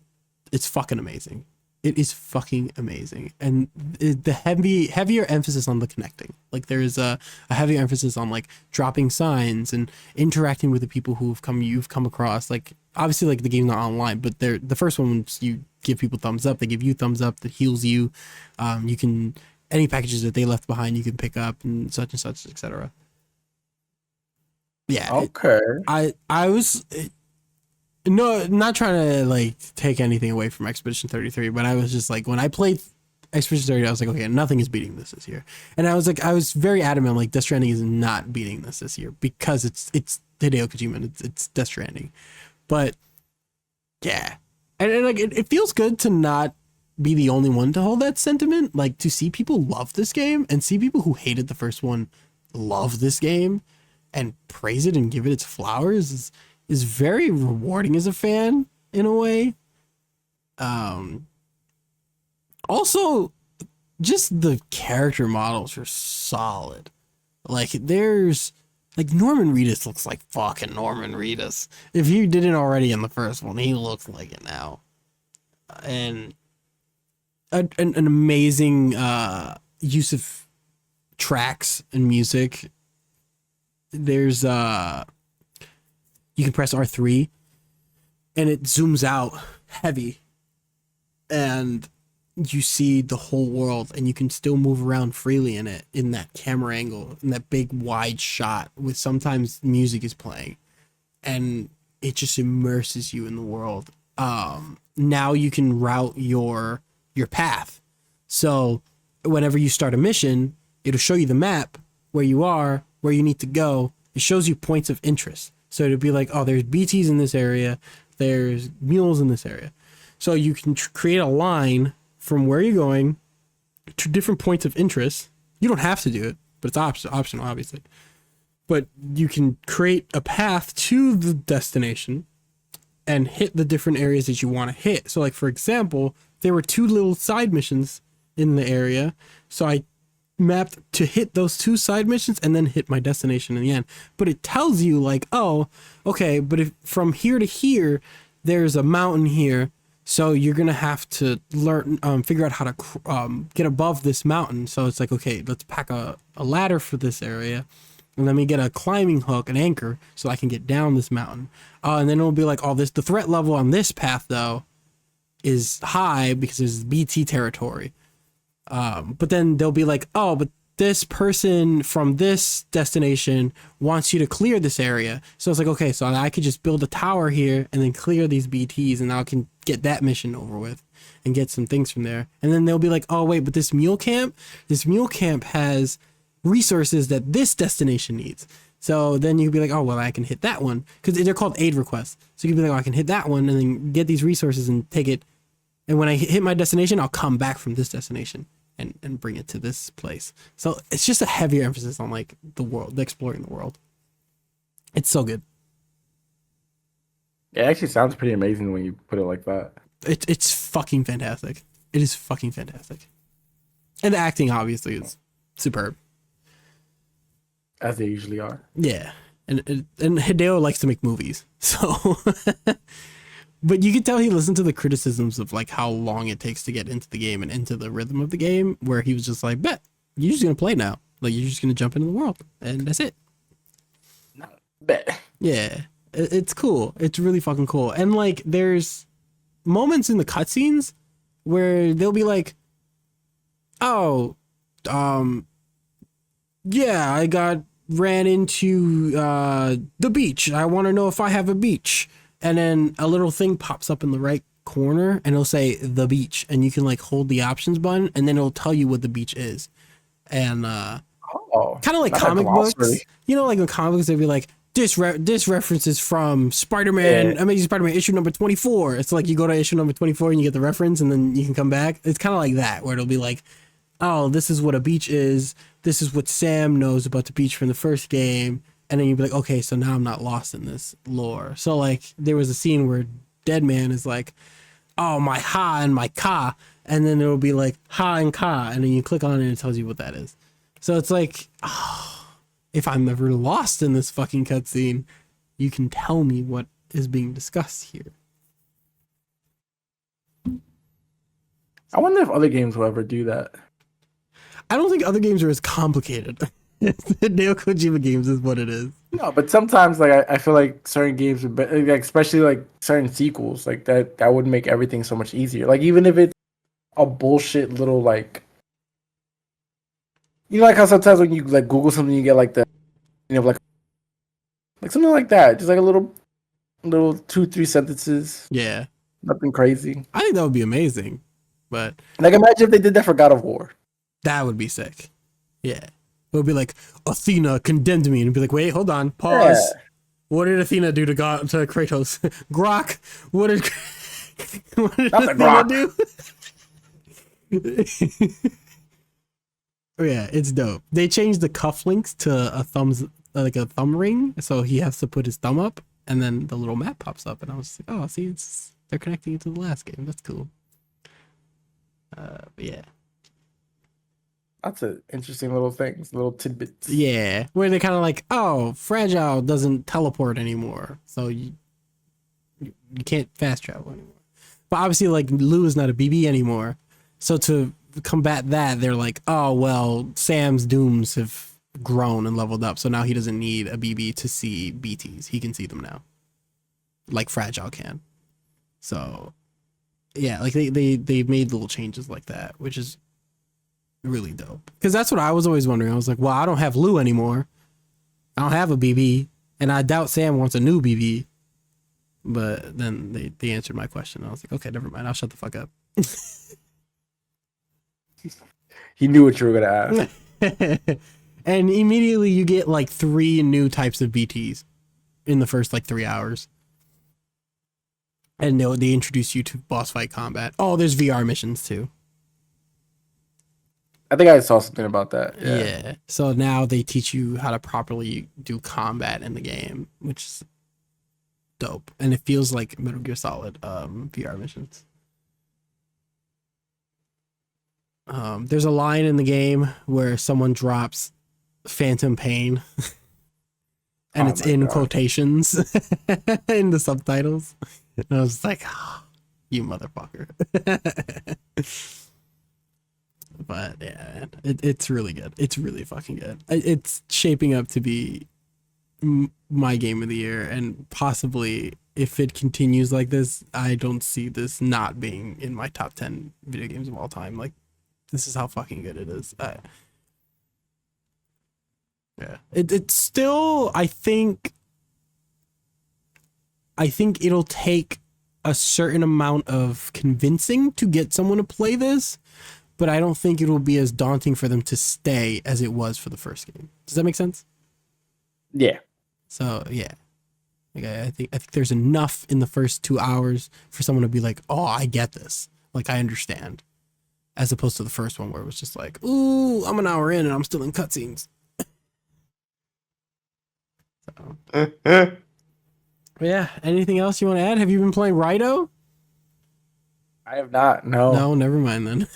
fucking amazing. It is fucking amazing. And the heavier emphasis on the connecting. Like there's a heavier emphasis on like dropping signs and interacting with the people you've come across. Like obviously like the game's not online, but the first one, you give people thumbs up, they give you thumbs up, that heals you. You can, any packages that they left behind, you can pick up and such, etc. Yeah. Okay. I was... No, not trying to like take anything away from Expedition 33, but I was just like, when I played Expedition 30, I was like, okay, nothing is beating this year. And I was very adamant, like Death Stranding is not beating this year because it's Hideo Kojima and it's Death Stranding. But yeah, and like it feels good to not be the only one to hold that sentiment. Like to see people love this game and see people who hated the first one love this game and praise it and give it its flowers is very rewarding as a fan in a way. Also, just the character models are solid. Like there's like Norman Reedus looks like fucking Norman Reedus. If you didn't already in the first one, he looks like it now. And an amazing use of tracks and music. There's you can press R3 and it zooms out heavy and you see the whole world and you can still move around freely in it, in that camera angle, in that big wide shot with sometimes music is playing and it just immerses you in the world. Now you can route your path. So whenever you start a mission, it'll show you the map, where you are, where you need to go. It shows you points of interest. So it'd be like, oh, there's BTs in this area, there's mules in this area. So you can create a line from where you're going to different points of interest. You don't have to do it, but it's optional, obviously. But you can create a path to the destination and hit the different areas that you want to hit. So like, for example, there were 2 little side missions in the area. So I mapped to hit those 2 side missions and then hit my destination in the end. But it tells you like, oh, okay, but if from here to here, there's a mountain here. So you're going to have to learn, figure out how to get above this mountain. So it's like, okay, let's pack a ladder for this area. And let me get a climbing hook, an anchor, so I can get down this mountain. And then it'll be like, oh, the threat level on this path, though, is high because there's BT territory. But then they'll be like, oh, but this person from this destination wants you to clear this area. So it's like, okay, so I could just build a tower here and then clear these BTs and I can get that mission over with and get some things from there. And then they'll be like, oh, wait, but this mule camp has resources that this destination needs. So then you'd be like, oh, well, I can hit that one because they're called aid requests. So you'd be like, oh, I can hit that one and then get these resources and take it. And when I hit my destination, I'll come back from this destination and bring it to this place. So it's just a heavier emphasis on like the world, exploring the world. It's so good. It actually sounds pretty amazing when you put it like that. It's fucking fantastic. It is fucking fantastic. And the acting obviously is superb. As they usually are. Yeah. And Hideo likes to make movies. So but you can tell he listened to the criticisms of like how long it takes to get into the game and into the rhythm of the game, where he was just like, bet, you're just gonna play now. Like you're just gonna jump into the world and that's it. No, bet. Yeah. It's cool. It's really fucking cool. And like there's moments in the cutscenes where they'll be like, oh, yeah, I ran into the beach. I want to know if I have a beach. And then a little thing pops up in the right corner and it'll say the beach. And you can like hold the options button and then it'll tell you what the beach is. And kind of like comic books. You know, like in comic books, they'd be like, this reference is from Spider-Man, Amazing Spider-Man issue number 24. It's like you go to issue number 24 and you get the reference and then you can come back. It's kind of like that, where it'll be like, oh, this is what a beach is. This is what Sam knows about the beach from the first game. And then you'd be like, okay, so now I'm not lost in this lore. So like there was a scene where Deadman is like, oh, my ha and my ka. And then it'll be like ha and ka. And then you click on it and it tells you what that is. So it's like, oh, if I'm ever lost in this fucking cutscene, you can tell me what is being discussed here. I wonder if other games will ever do that. I don't think other games are as complicated. Neo Kojima games is what it is. No, but sometimes like I feel like certain games, like, especially like certain sequels, like that would make everything so much easier. Like even if it's a bullshit little like, you know, like how sometimes when you like Google something, you get like the, you know, like something like that, just like a little 2-3 sentences. Yeah, nothing crazy. I think that would be amazing. But like imagine if they did that for God of War. That would be sick. Yeah. It would be like, Athena condemned me. And it'd be like, wait, hold on. Pause. Yeah. What did Athena do to Kratos? Grok. What did Athena do? Oh, yeah, it's dope. They changed the cufflinks to a thumb ring. So he has to put his thumb up and then the little map pops up. And I was like, oh, see, they're connecting it to the last game. That's cool. But yeah. That's an interesting little thing, little tidbits. Yeah, where they're kind of like, oh, Fragile doesn't teleport anymore, so you can't fast travel anymore. But obviously, like, Lou is not a BB anymore, so to combat that, they're like, oh, well, Sam's dooms have grown and leveled up, so now he doesn't need a BB to see BTs. He can see them now, like Fragile can. So, yeah, like they made little changes like that, which is really dope, because that's what I was always wondering. I was like, well, I don't have Lou anymore, I don't have a BB, and I doubt Sam wants a new BB. But then they answered my question. I was like, okay, never mind, I'll shut the fuck up. He knew what you were gonna ask. And immediately you get like 3 new types of BTs in the first like 3 hours, and they introduce you to boss fight combat. Oh, there's VR missions too. I think I saw something about that. Yeah. So now they teach you how to properly do combat in the game, which is dope. And it feels like Metal Gear Solid VR missions. There's a line in the game where someone drops Phantom Pain and it's in quotations in the subtitles. And I was like, oh, you motherfucker. But yeah, it's really good. It's really fucking good. It's shaping up to be my game of the year, and possibly if it continues like this, I don't see this not being in my top 10 video games of all time. Like, this is how fucking good it is. Yeah, it's still, I think it'll take a certain amount of convincing to get someone to play this. But I don't think it will be as daunting for them to stay as it was for the first game. Does that make sense? Yeah. So yeah, like I think there's enough in the first 2 hours for someone to be like, oh, I get this. Like, I understand. As opposed to the first one where it was just like, ooh, I'm an hour in and I'm still in cutscenes. So. Yeah. Anything else you want to add? Have you been playing Rido? I have not. No. No, never mind then.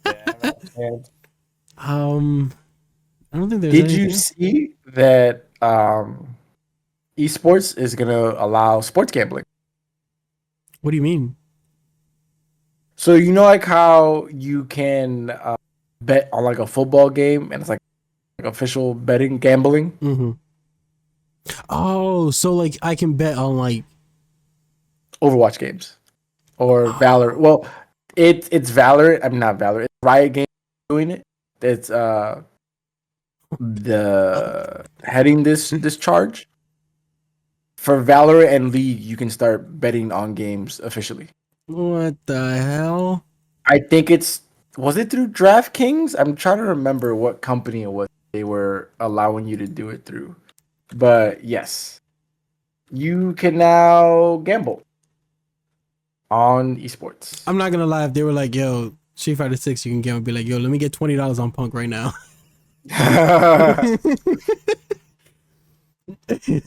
Yeah, I don't think there's. Did you see that esports is gonna allow sports gambling? What do you mean? So you know, like how you can bet on like a football game, and it's like official betting gambling. Mm-hmm. Oh, so like I can bet on like Overwatch games or Valorant. Well, it's Valorant. I'm not Valorant. It's Riot Games doing it. It's the heading this charge. For Valorant and League, you can start betting on games officially. What the hell? I think was it through DraftKings? I'm trying to remember what company it was they were allowing you to do it through. But yes, you can now gamble on esports. I'm not gonna lie, if they were like, yo, Street Fighter 6, you can get and be like, yo, let me get $20 on Punk right now.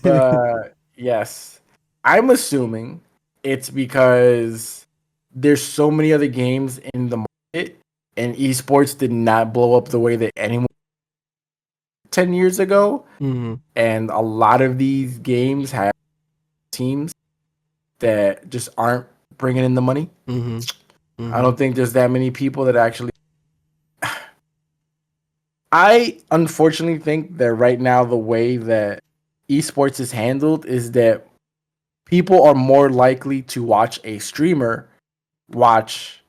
But yes, I'm assuming it's because there's so many other games in the market, and esports did not blow up the way that anyone 10 years ago. Mm-hmm. And a lot of these games have teams that just aren't bringing in the money. Mm-hmm. Mm-hmm. I don't think there's that many people that actually. I unfortunately think that right now the way that esports is handled is that people are more likely to watch a streamer watch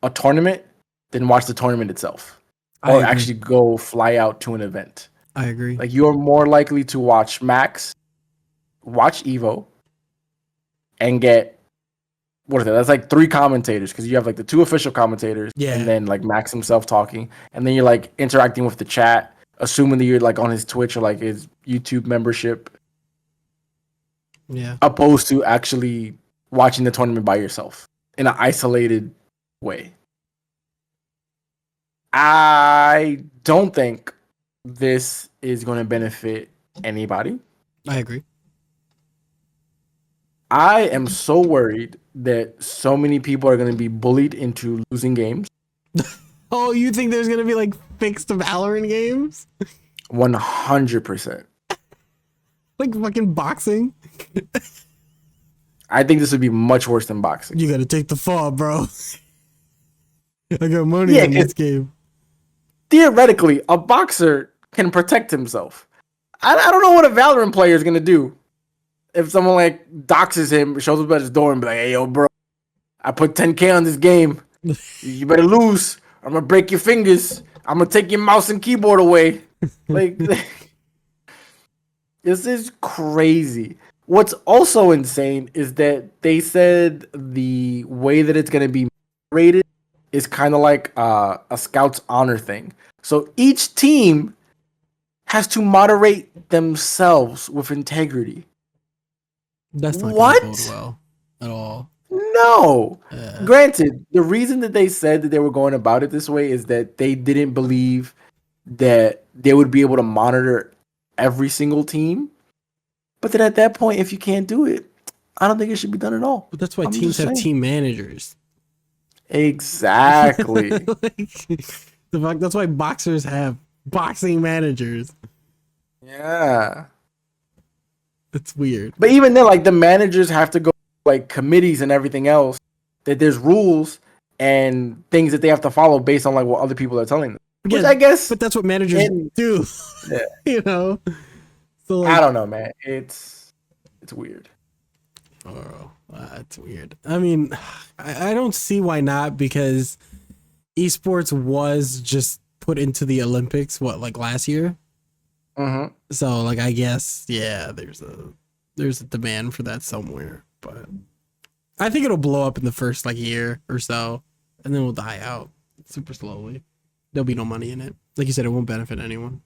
a tournament than watch the tournament itself, or actually go fly out to an event. I agree. Like, you're more likely to watch Max, watch Evo, and get what is that? That's like 3 commentators, because you have like the 2 official commentators, and then like Max himself talking, and then you're like interacting with the chat, assuming that you're like on his Twitch or like his YouTube membership. Yeah. Opposed to actually watching the tournament by yourself in an isolated way. I don't think this is going to benefit anybody. I agree. I am so worried that so many people are going to be bullied into losing games. Oh, you think there's going to be like fixed Valorant games? 100%. Like fucking boxing? I think this would be much worse than boxing. You got to take the fall, bro. I got money in this game. Theoretically, a boxer can protect himself. I don't know what a Valorant player is going to do. If someone like doxes him, shows up at his door and be like, hey, yo, bro, I put 10K on this game. You better lose. I'm going to break your fingers. I'm going to take your mouse and keyboard away. Like, this is crazy. What's also insane is that they said the way that it's going to be rated is kind of like a Scouts Honor thing. So each team has to moderate themselves with integrity. That's not going to bode well at all. No. Granted, the reason that they said that they were going about it this way is that they didn't believe that they would be able to monitor every single team. But then at that point, if you can't do it, I don't think it should be done at all. But that's why teams have team managers. Exactly. That's why boxers have boxing managers. Yeah. It's weird. But even then, like, the managers have to go like committees and everything else, that there's rules and things that they have to follow based on like what other people are telling them. Yeah, which I guess, but that's what managers do. Yeah. You know. So like, I don't know, man. It's weird. Oh, that's weird. I mean, I don't see why not, because esports was just put into the Olympics like last year. Mm-hmm. So like, I guess there's a demand for that somewhere, but I think it'll blow up in the first like year or so, and then we'll die out super slowly. There'll be no money in it. Like you said, it won't benefit anyone.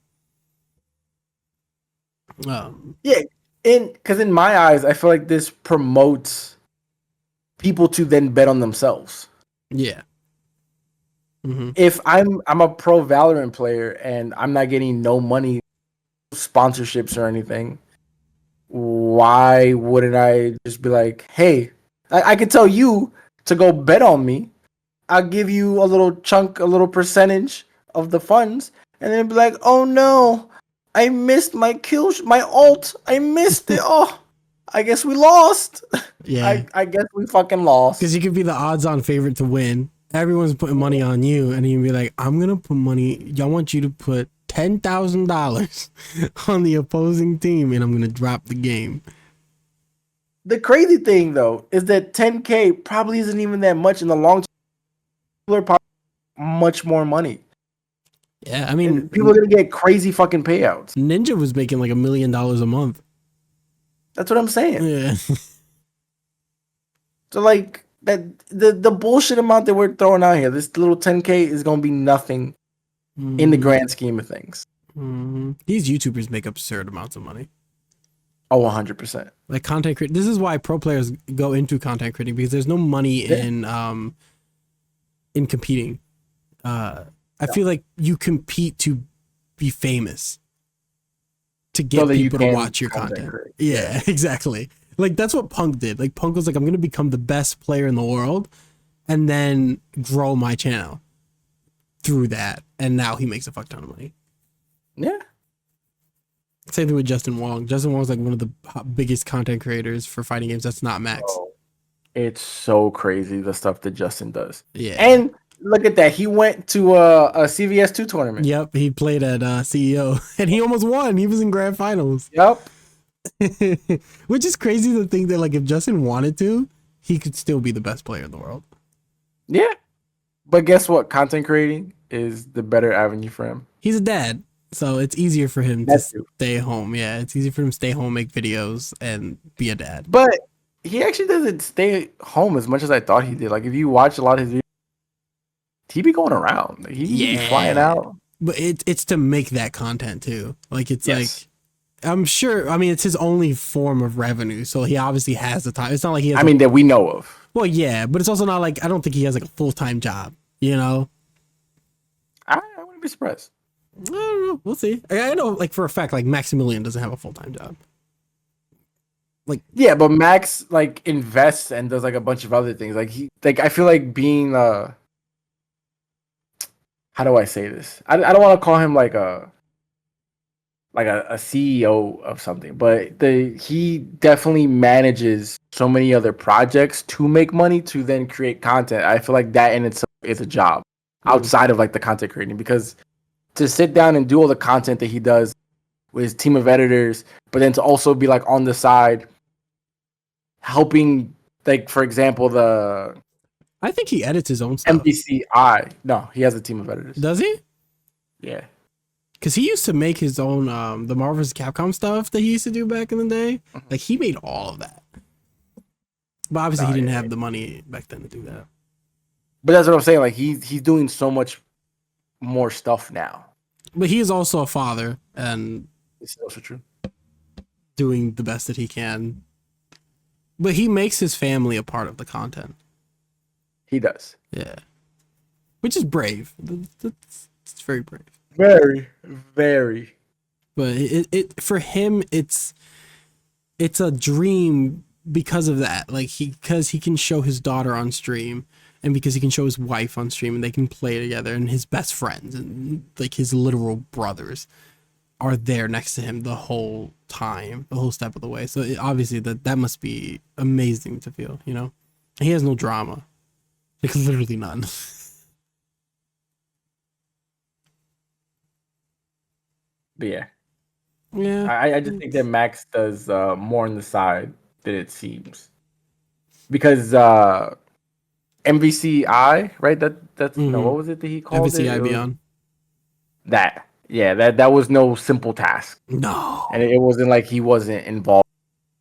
Yeah, because in my eyes, I feel like this promotes people to then bet on themselves. Yeah. Mm-hmm. If I'm a pro Valorant player and I'm not getting no money, sponsorships or anything, why wouldn't I just be like, hey, I could tell you to go bet on me. I'll give you a little chunk, a little percentage of the funds, and then be like, oh no, I missed my kill, my ult. I missed it. Oh, I guess we lost. Yeah. I guess we fucking lost. Because you could be the odds-on favorite to win. Everyone's putting money on you, and you'd be like, I'm going to put money. I want you to put $10,000 on the opposing team, and I'm going to drop the game. The crazy thing, though, is that 10K probably isn't even that much in the long term. People are probably much more money. Yeah, I mean, and people are going to get crazy fucking payouts. Ninja was making like $1 million a month. That's what I'm saying. Yeah. So, like, that the bullshit amount that we're throwing out here, this little 10K is going to be nothing in the grand scheme of things. Mm-hmm. These YouTubers make absurd amounts of money. Oh, 100%. Like content creation. This is why pro players go into content creating, because there's no money in in competing. I feel like you compete to be famous, to get people to watch your content. Yeah, exactly. Like that's what Punk did. Like Punk was like, I'm gonna become the best player in the world, and then grow my channel through that. And now he makes a fuck ton of money. Yeah. Same thing with Justin Wong. Justin Wong's like one of the biggest content creators for fighting games. That's not Max. Oh, it's so crazy the stuff that Justin does. Yeah. And look at that. He went to a CVS2 tournament. Yep. He played at CEO and he almost won. He was in grand finals. Yep. Which is crazy to think that like if Justin wanted to, he could still be the best player in the world. Yeah. But guess what? Content creating is the better avenue for him. He's a dad, so it's easier for him to stay home. Yeah, it's easy for him to stay home, make videos, and be a dad. But he actually doesn't stay home as much as I thought he did. Like if you watch a lot of his videos, he be going around. Like, he be flying out. But it's to make that content too. Like it's like, I'm sure. I mean, it's his only form of revenue, so he obviously has the time. It's not like he has. I mean, that we know of. Well, yeah, but it's also not like I don't think he has like a full-time job. You know. I wouldn't be surprised. I don't know. We'll see. I know, like for a fact, like Maximilian doesn't have a full-time job. Like yeah, but Max like invests and does like a bunch of other things. Like I feel like being how do I say this? I don't want to call him like a CEO of something, but he definitely manages so many other projects to make money to then create content. I feel like that in itself is a job outside of like the content creating, because to sit down and do all the content that he does with his team of editors, but then to also be like on the side helping, like for example, I think he edits his own stuff. MBCI. No, he has a team of editors. Does he? Yeah. Because he used to make his own the Marvel vs. Capcom stuff that he used to do back in the day. Like he made all of that. But obviously he didn't have the money back then to do that. But that's what I'm saying. Like he's doing so much more stuff now. But he is also a father and it's also true. Doing the best that he can. But he makes his family a part of the content. He does. Yeah. Which is brave. It's very brave. Very, very. But it for him it's a dream because of that. Like because he can show his daughter on stream, and because he can show his wife on stream, and they can play together, and his best friends and like his literal brothers are there next to him the whole time, the whole step of the way. So obviously that must be amazing to feel, you know? He has no drama. Like literally none. But yeah. Yeah. I just think that Max does more on the side than it seems. Because MVCI, right? That's no, what was it that he called MVCI Beyond. That. Yeah, that was no simple task. No. And it wasn't like he wasn't involved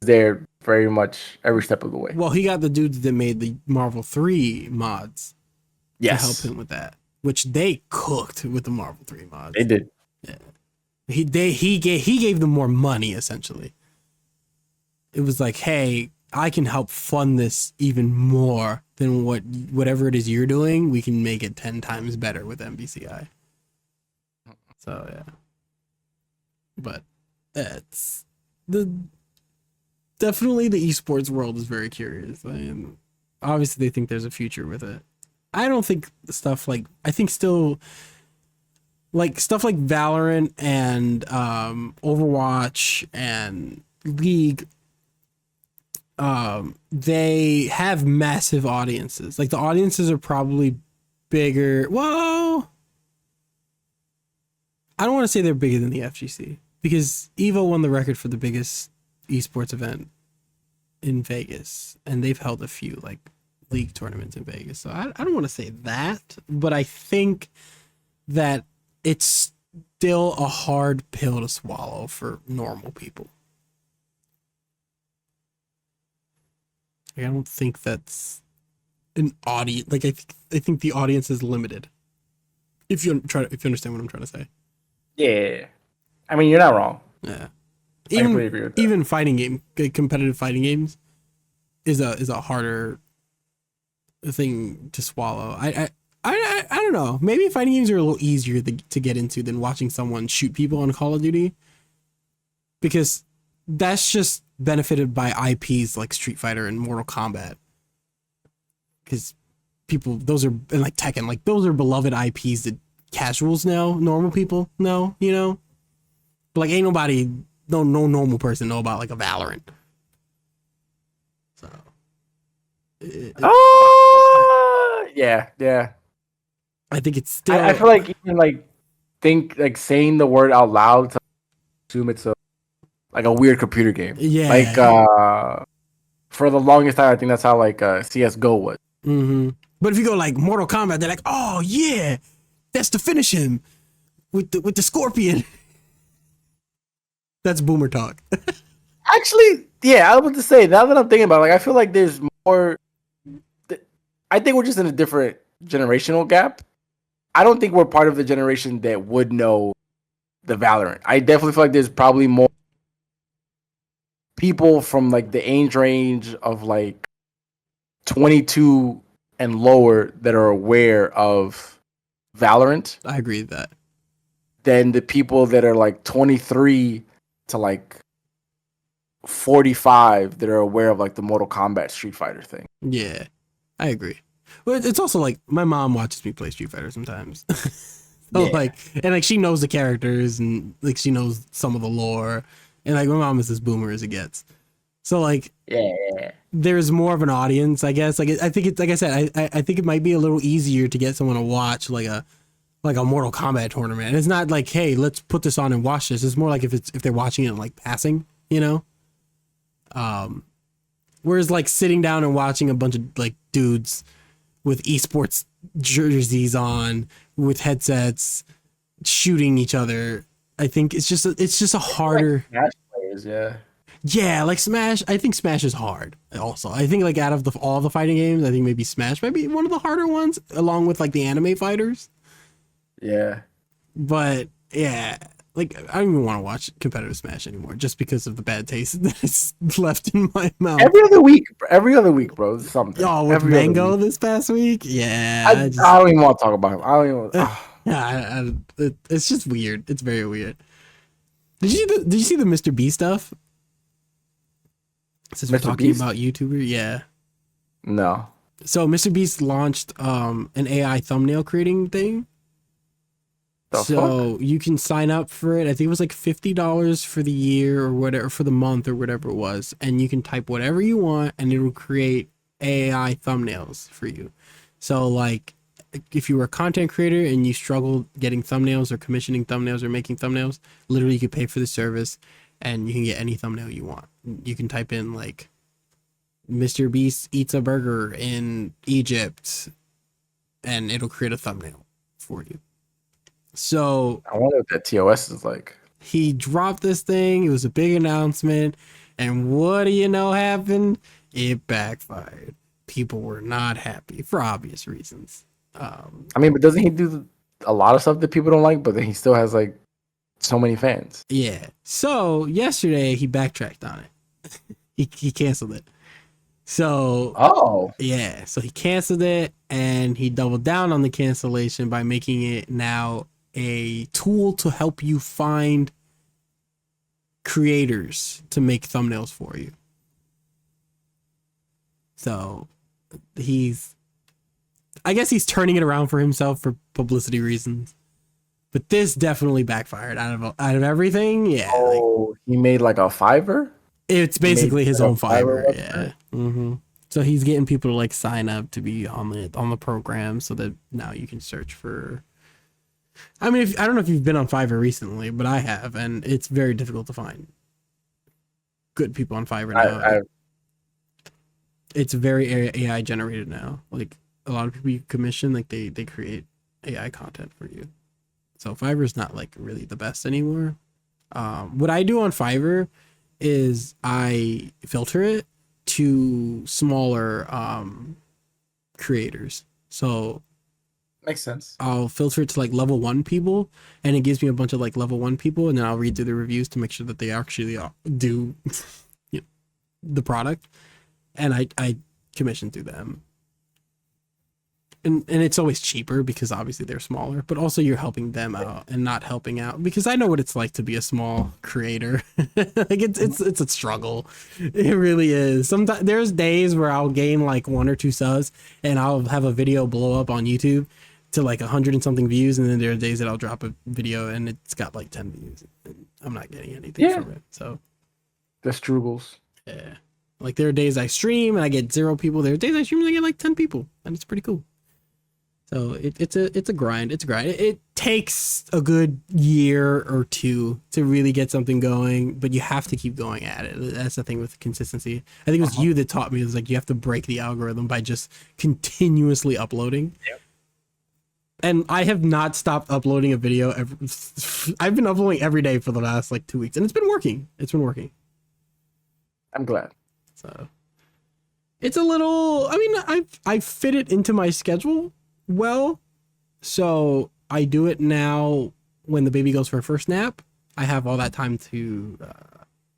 there very much every step of the way. Well, he got the dudes that made the Marvel 3 mods to help him with that, which they cooked with the Marvel 3 mods. They did. Yeah. He gave them more money, essentially. It was like, hey, I can help fund this even more than whatever it is you're doing. We can make it 10 times better with MVCI. So yeah, but it's definitely the esports world is very curious. I mean, obviously they think there's a future with it. I don't think I think still like stuff like Valorant and Overwatch and League, they have massive audiences. Like the audiences are probably bigger. Whoa. I don't want to say they're bigger than the FGC because Evo won the record for the biggest esports event in Vegas, and they've held a few like league tournaments in Vegas. So I don't want to say that, but I think that it's still a hard pill to swallow for normal people. Like, I don't think that's an audience. Like I think the audience is limited. If you understand what I'm trying to say. Yeah, I mean you're not wrong. Yeah, even fighting game, competitive fighting games, is a harder thing to swallow. I don't know. Maybe fighting games are a little easier to get into than watching someone shoot people on Call of Duty, because that's just benefited by IPs like Street Fighter and Mortal Kombat. Because people, those are, and like Tekken, like those are beloved IPs that casuals know, normal people know, you know? But like ain't nobody, no normal person know about like a Valorant. So. Yeah. I think it's still. I feel like even like saying the word out loud to assume it's a weird computer game. Yeah. Like for the longest time, I think that's how like CS:GO was. Mm-hmm. But if you go like Mortal Kombat, they're like, oh yeah, that's to finish him with the scorpion. That's boomer talk. Actually, yeah, I was about to say, now that I'm thinking about it, like I feel like there's more. I think we're just in a different generational gap. I don't think we're part of the generation that would know the Valorant. I definitely feel like there's probably more people from like the age range of like 22 and lower that are aware of Valorant I agree with that. than the people that are like 23 to like 45 that are aware of like the Mortal Kombat Street Fighter thing. Yeah, I agree. But it's also like my mom watches me play Street Fighter sometimes. So Yeah. like, and like she knows the characters and like she knows some of the lore, and like my mom is as boomer as it gets. So like, Yeah. there's more of an audience, I guess. Like I think it's like I said, I think it might be a little easier to get someone to watch like a Mortal Kombat tournament. And it's not like, hey, let's put this on and watch this. It's more like if they're watching it like passing, you know. Whereas like sitting down and watching a bunch of like dudes with esports jerseys on with headsets shooting each other, I think it's just a harder. Smash players, yeah. Yeah, like Smash. I think Smash is hard. Also, I think like out of all the fighting games, I think maybe Smash might be one of the harder ones, along with like the anime fighters. Yeah. But yeah, like I don't even want to watch competitive Smash anymore, just because of the bad taste that is left in my mouth. Every other week, bro. Something. Oh, with every Mango this past week, yeah. I don't even want to talk about him. I don't even. Yeah, it's just weird. It's very weird. Did you see the Mr. B stuff? Since we're Mr. talking Beast? about YouTuber, yeah. No. So Mr. Beast launched an AI thumbnail creating thing. The So fuck? you can sign up for it. I think it was like $50 for the year or whatever, for the month or whatever it was, and you can type whatever you want, and it will create AI thumbnails for you. So like, if you were a content creator and you struggled getting thumbnails or commissioning thumbnails or making thumbnails, literally you could pay for the service, and you can get any thumbnail you want. You can type in like Mr. Beast eats a burger in Egypt, and it'll create a thumbnail for you. So I wonder what that TOS is like. he dropped this thing. It was a big announcement. And what do you know happened? It backfired. People were not happy for obvious reasons. I mean, but doesn't he do a lot of stuff that people don't like? But then he still has like so many fans. Yeah. So yesterday he backtracked on it. he canceled it. So Oh. yeah. So he canceled it, and he doubled down on the cancellation by making it now a tool to help you find creators to make thumbnails for you. So I guess he's turning it around for himself for publicity reasons. But this definitely backfired out of everything. Yeah. Oh, he made like a Fiverr? It's basically his own Fiverr. Fiverr Yeah. Mm-hmm. So he's getting people to like sign up to be on the program, so that now you can search for. I mean, I don't know if you've been on Fiverr recently, but I have, and it's very difficult to find good people on Fiverr now. It's very AI generated now. Like a lot of people you commission, like they create AI content for you. So Fiverr's not like really the best anymore. What I do on Fiverr is I filter it to smaller creators. So Makes sense. I'll filter it to like level 1 people, and it gives me a bunch of like level 1 people, and then I'll read through the reviews to make sure that they actually do the product, and I commission through them. and it's always cheaper because obviously they're smaller, but also you're helping them out and not helping out, because I know what it's like to be a small creator. Like it's a struggle. It really is. Sometimes there's days where I'll gain like 1 or 2 subs and I'll have a video blow up on YouTube to like 100 and something views, and then there are days that I'll drop a video and it's got like 10 views and I'm not getting anything from it. So the struggles. Yeah. Like there are days I stream and I get 0 people. There are days I stream and I get like 10 people, and it's pretty cool. So it's a grind. It's a grind. It takes a good year or 2 to really get something going, but you have to keep going at it. That's the thing with consistency. I think it was you that taught me. It was like you have to break the algorithm by just continuously uploading. Yep. And I have not stopped uploading a video. I've been uploading every day for the last like 2 weeks, and it's been working. It's been working. I'm glad. So it's a little, I mean, I fit it into my schedule well. So I do it now when the baby goes for her first nap. I have all that time to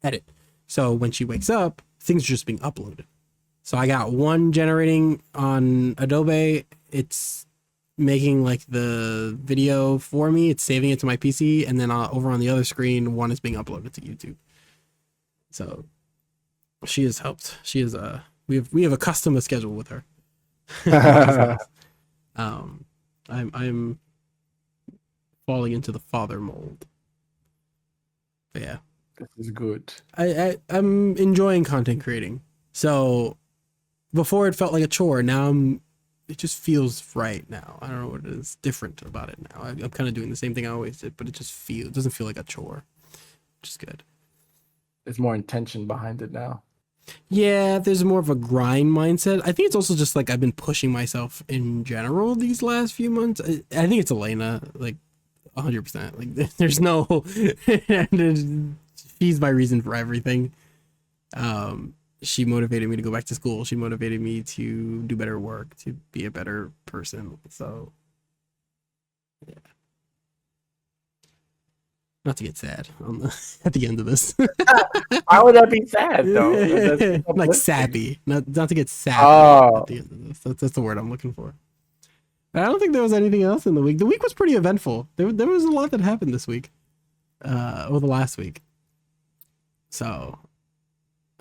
edit. So when she wakes up, things are just being uploaded. So I got one generating on Adobe. It's making like the video for me. It's saving it to my PC. And then over on the other screen, one is being uploaded to YouTube. So she has helped. She is we have a custom schedule with her. Nice. I'm falling into the father mold. But yeah, this is good. I'm enjoying content creating. So before it felt like a chore. Now it just feels right now. I don't know what it is different about it now. I'm kind of doing the same thing I always did, but it doesn't feel like a chore, which is good. There's more intention behind it now. Yeah, there's more of a grind mindset. I think it's also just like I've been pushing myself in general these last few months. I think it's Elena, like 100%. Like there's no, she's my reason for everything. She motivated me to go back to school. She motivated me to do better work, to be a better person. So, yeah. Not to get sad at the end of this. Why would that be sad though? Like sappy. Not to get sappy at the end of this. That's the word I'm looking for. I don't think there was anything else in the week. The week was pretty eventful. There was a lot that happened this week. Or the last week. So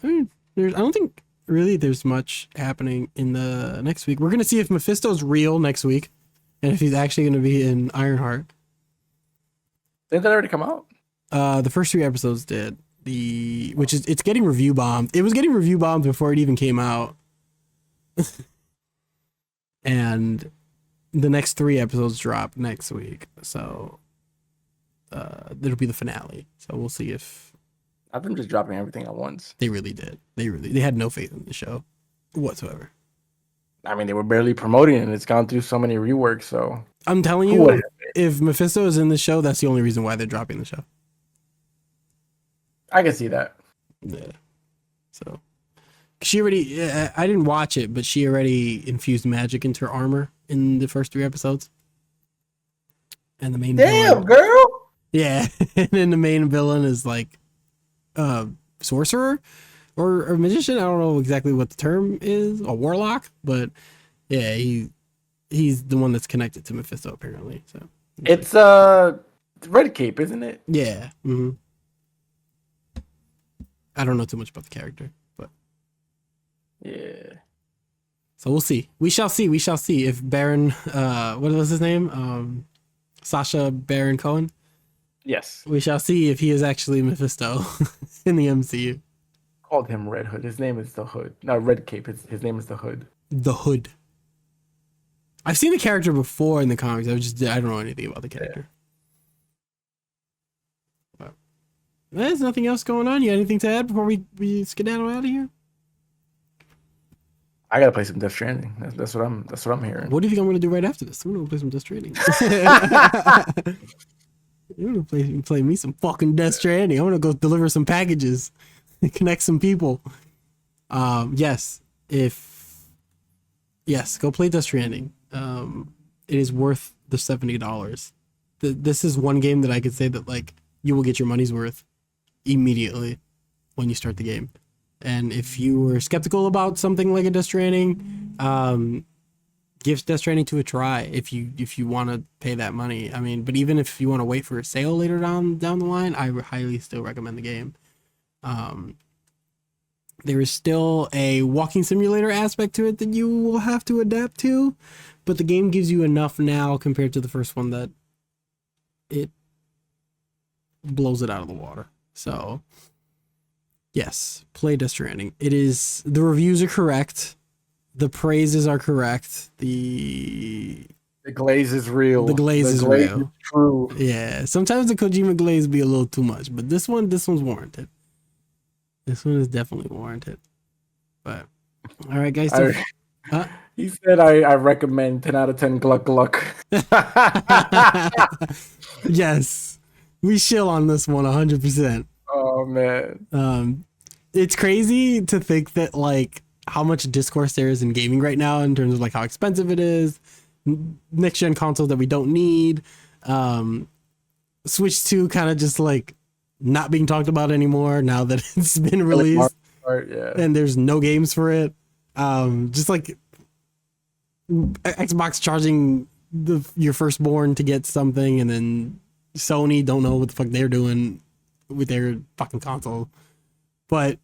I mean, I don't think really there's much happening in the next week. We're gonna see if Mephisto's real next week, and if he's actually gonna be in Ironheart. Didn't that already come out? The first 3 episodes did. It's getting review bombed. It was getting review bombed before it even came out. And the next 3 episodes drop next week. So it'll be the finale. So we'll see if I've been just dropping everything at once. They really did. They had no faith in the show whatsoever. I mean, they were barely promoting it, and it's gone through so many reworks, so I'm telling you, if Mephisto is in the show, that's the only reason why they're dropping the show. I can see that. Yeah. So she already, I didn't watch it, but she already infused magic into her armor in the first 3 episodes. And the main villain, girl. Yeah, and then the main villain is like sorcerer or magician. I don't know exactly what the term is, a warlock, but yeah, he's the one that's connected to Mephisto apparently. So it's Red Cape, isn't it? Yeah. Mm-hmm. I don't know too much about the character, but yeah. So we'll see. We shall see. We shall see if Baron, what was his name? Sacha Baron Cohen. Yes. We shall see if he is actually Mephisto in the MCU. Called him Red Hood. His name is the Hood. No, Red Cape. His name is the Hood. The Hood. I've seen the character before in the comics. I don't know anything about the character. Yeah. There's nothing else going on. You got anything to add before we skedaddle out of here? I gotta play some Death Stranding. That's what I'm hearing. What do you think I'm gonna do right after this? I'm gonna play some Death Stranding. You're gonna play me some fucking Death Stranding. I'm gonna go deliver some packages, connect some people. Yes, go play Death Stranding. It is worth the $70. This is one game that I could say that like you will get your money's worth immediately when you start the game. And if you were skeptical about something like a Death Stranding, give Death Stranding to a try if you want to pay that money. I mean, but even if you want to wait for a sale later down the line, I highly still recommend the game. There is still a walking simulator aspect to it that you will have to adapt to, but the game gives you enough now compared to the first one that it blows it out of the water. So yes, play Death Stranding. The reviews are correct. The praises are correct. The glaze is real. The glaze is real. Is true. Yeah. Sometimes the Kojima glaze be a little too much, but this one's warranted. This one is definitely warranted. But all right, guys. He said I recommend 10 out of 10 Gluck Gluck. Yes. We chill on this one 100%. Oh man. It's crazy to think that like how much discourse there is in gaming right now in terms of like how expensive it is, next gen consoles that we don't need, Switch 2 kind of just like not being talked about anymore now that it's been released, and there's no games for it. Just like Xbox charging your firstborn to get something, and then Sony don't know what the fuck they're doing with their fucking console. But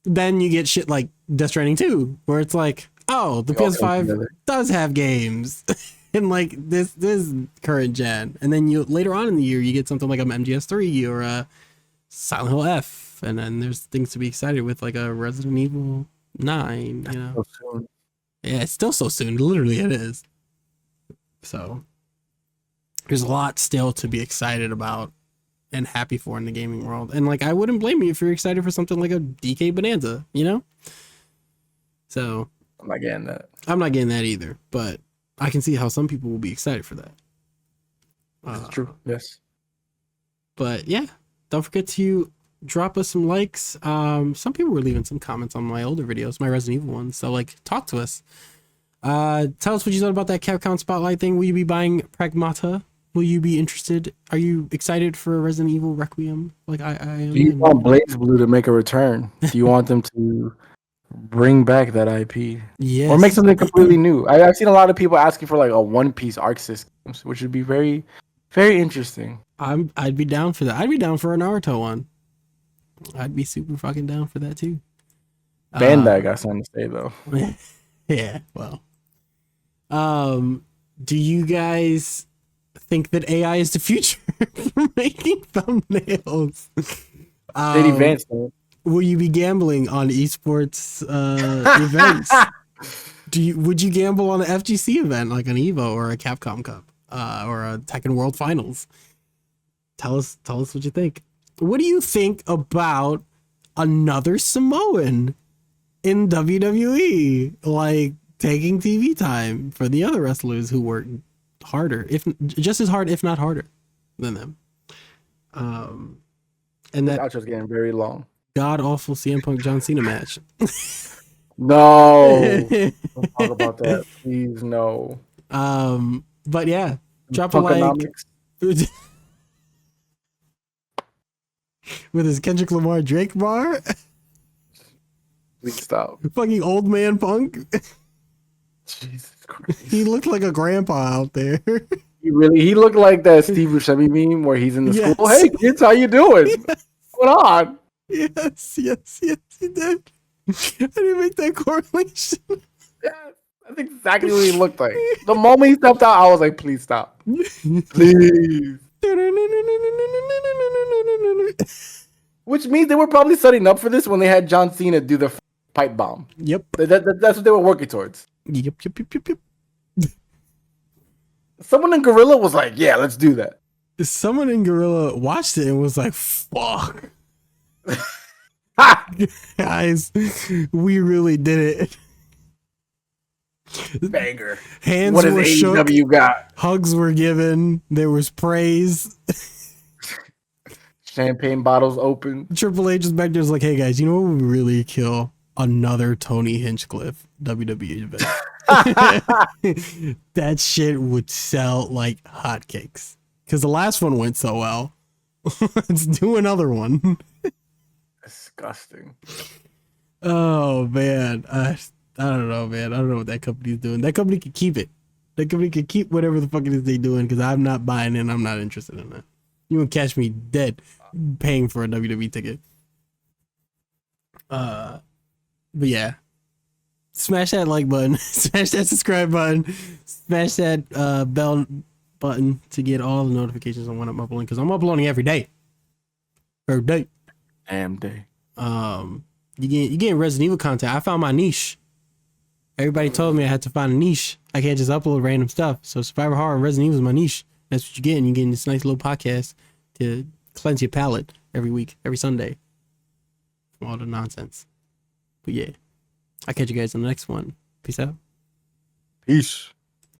then you get shit like Death Stranding 2, where it's like, oh, the PS5 does have games. And like this current gen. And then you later on in the year you get something like a MGS3 or a Silent Hill F, and then there's things to be excited with like a Resident Evil 9, you know. So soon. Yeah, it's still so soon. Literally it is. So there's a lot still to be excited about and happy for in the gaming world. And like I wouldn't blame you if you're excited for something like a DK Bonanza, you know? So I'm not getting that. I'm not getting that either, but I can see how some people will be excited for that. That's true. Yes. But yeah, don't forget to drop us some likes. Some people were leaving some comments on my older videos, my Resident Evil ones. So like, talk to us. Tell us what you thought about that Capcom Spotlight thing. Will you be buying Pragmata? Will you be interested? Are you excited for Resident Evil Requiem? Like I am. Do you want Blaze Blue to make a return? Do you want them to bring back that IP? Yes. Or make something completely new? I've seen a lot of people asking for like a One Piece Arcsys games, which would be very, very interesting. I'd be down for that. I'd be down for a Naruto one. I'd be super fucking down for that too. Bandai got something to say though. Yeah, well. Do you guys think that AI is the future for making thumbnails? They advanced though. Will you be gambling on esports events? Would you gamble on an FGC event like an Evo or a Capcom Cup or a Tekken World Finals? Tell us what you think. What do you think about another Samoan in WWE, like taking TV time for the other wrestlers who work harder, if just as hard, if not harder than them? And that outro's getting very long. God awful CM Punk John Cena match. No, don't talk about that, please. No. But yeah, drop a like. With his Kendrick Lamar Drake bar. Please stop. Fucking old man Punk. Jesus Christ. He looked like a grandpa out there. He looked like that Steve Buscemi meme where he's in the Yes. school. Hey kids, how you doing? Yes. What's going on? Yes, he did. I didn't make that correlation. Yeah, that's exactly what he looked like. The moment he stepped out, I was like, please stop. Please. Which means they were probably setting up for this when they had John Cena do the pipe bomb. Yep. That's what they were working towards. Yep. Someone in Gorilla was like, yeah, let's do that. Someone in Gorilla watched it and was like, fuck. Guys, we really did it. Banger. Hands what were does shook. AEW got? Hugs were given. There was praise. Champagne bottles open. Triple H was back there, was like, hey guys, you know what would really kill? Another Tony Hinchcliffe WWE event. That shit would sell like hotcakes. Because the last one went so well. Let's do another one. Disgusting. Oh man. I don't know, man. I don't know what that company's doing. That company could keep it. The company can keep whatever the fuck it is they doing because I'm not buying it and I'm not interested in that. You won't catch me dead paying for a WWE ticket. But yeah. Smash that like button. Smash that subscribe button. Smash that bell button to get all the notifications on when I'm uploading because I'm uploading every day. Every day. Damn day. You getting Resident Evil content. I found my niche. Everybody told me I had to find a niche. I can't just upload random stuff. So Survivor Horror and Resident Evil is my niche. That's what you're getting. You're getting this nice little podcast to cleanse your palate every week, every Sunday. From all the nonsense. But yeah. I'll catch you guys on the next one. Peace out. Peace.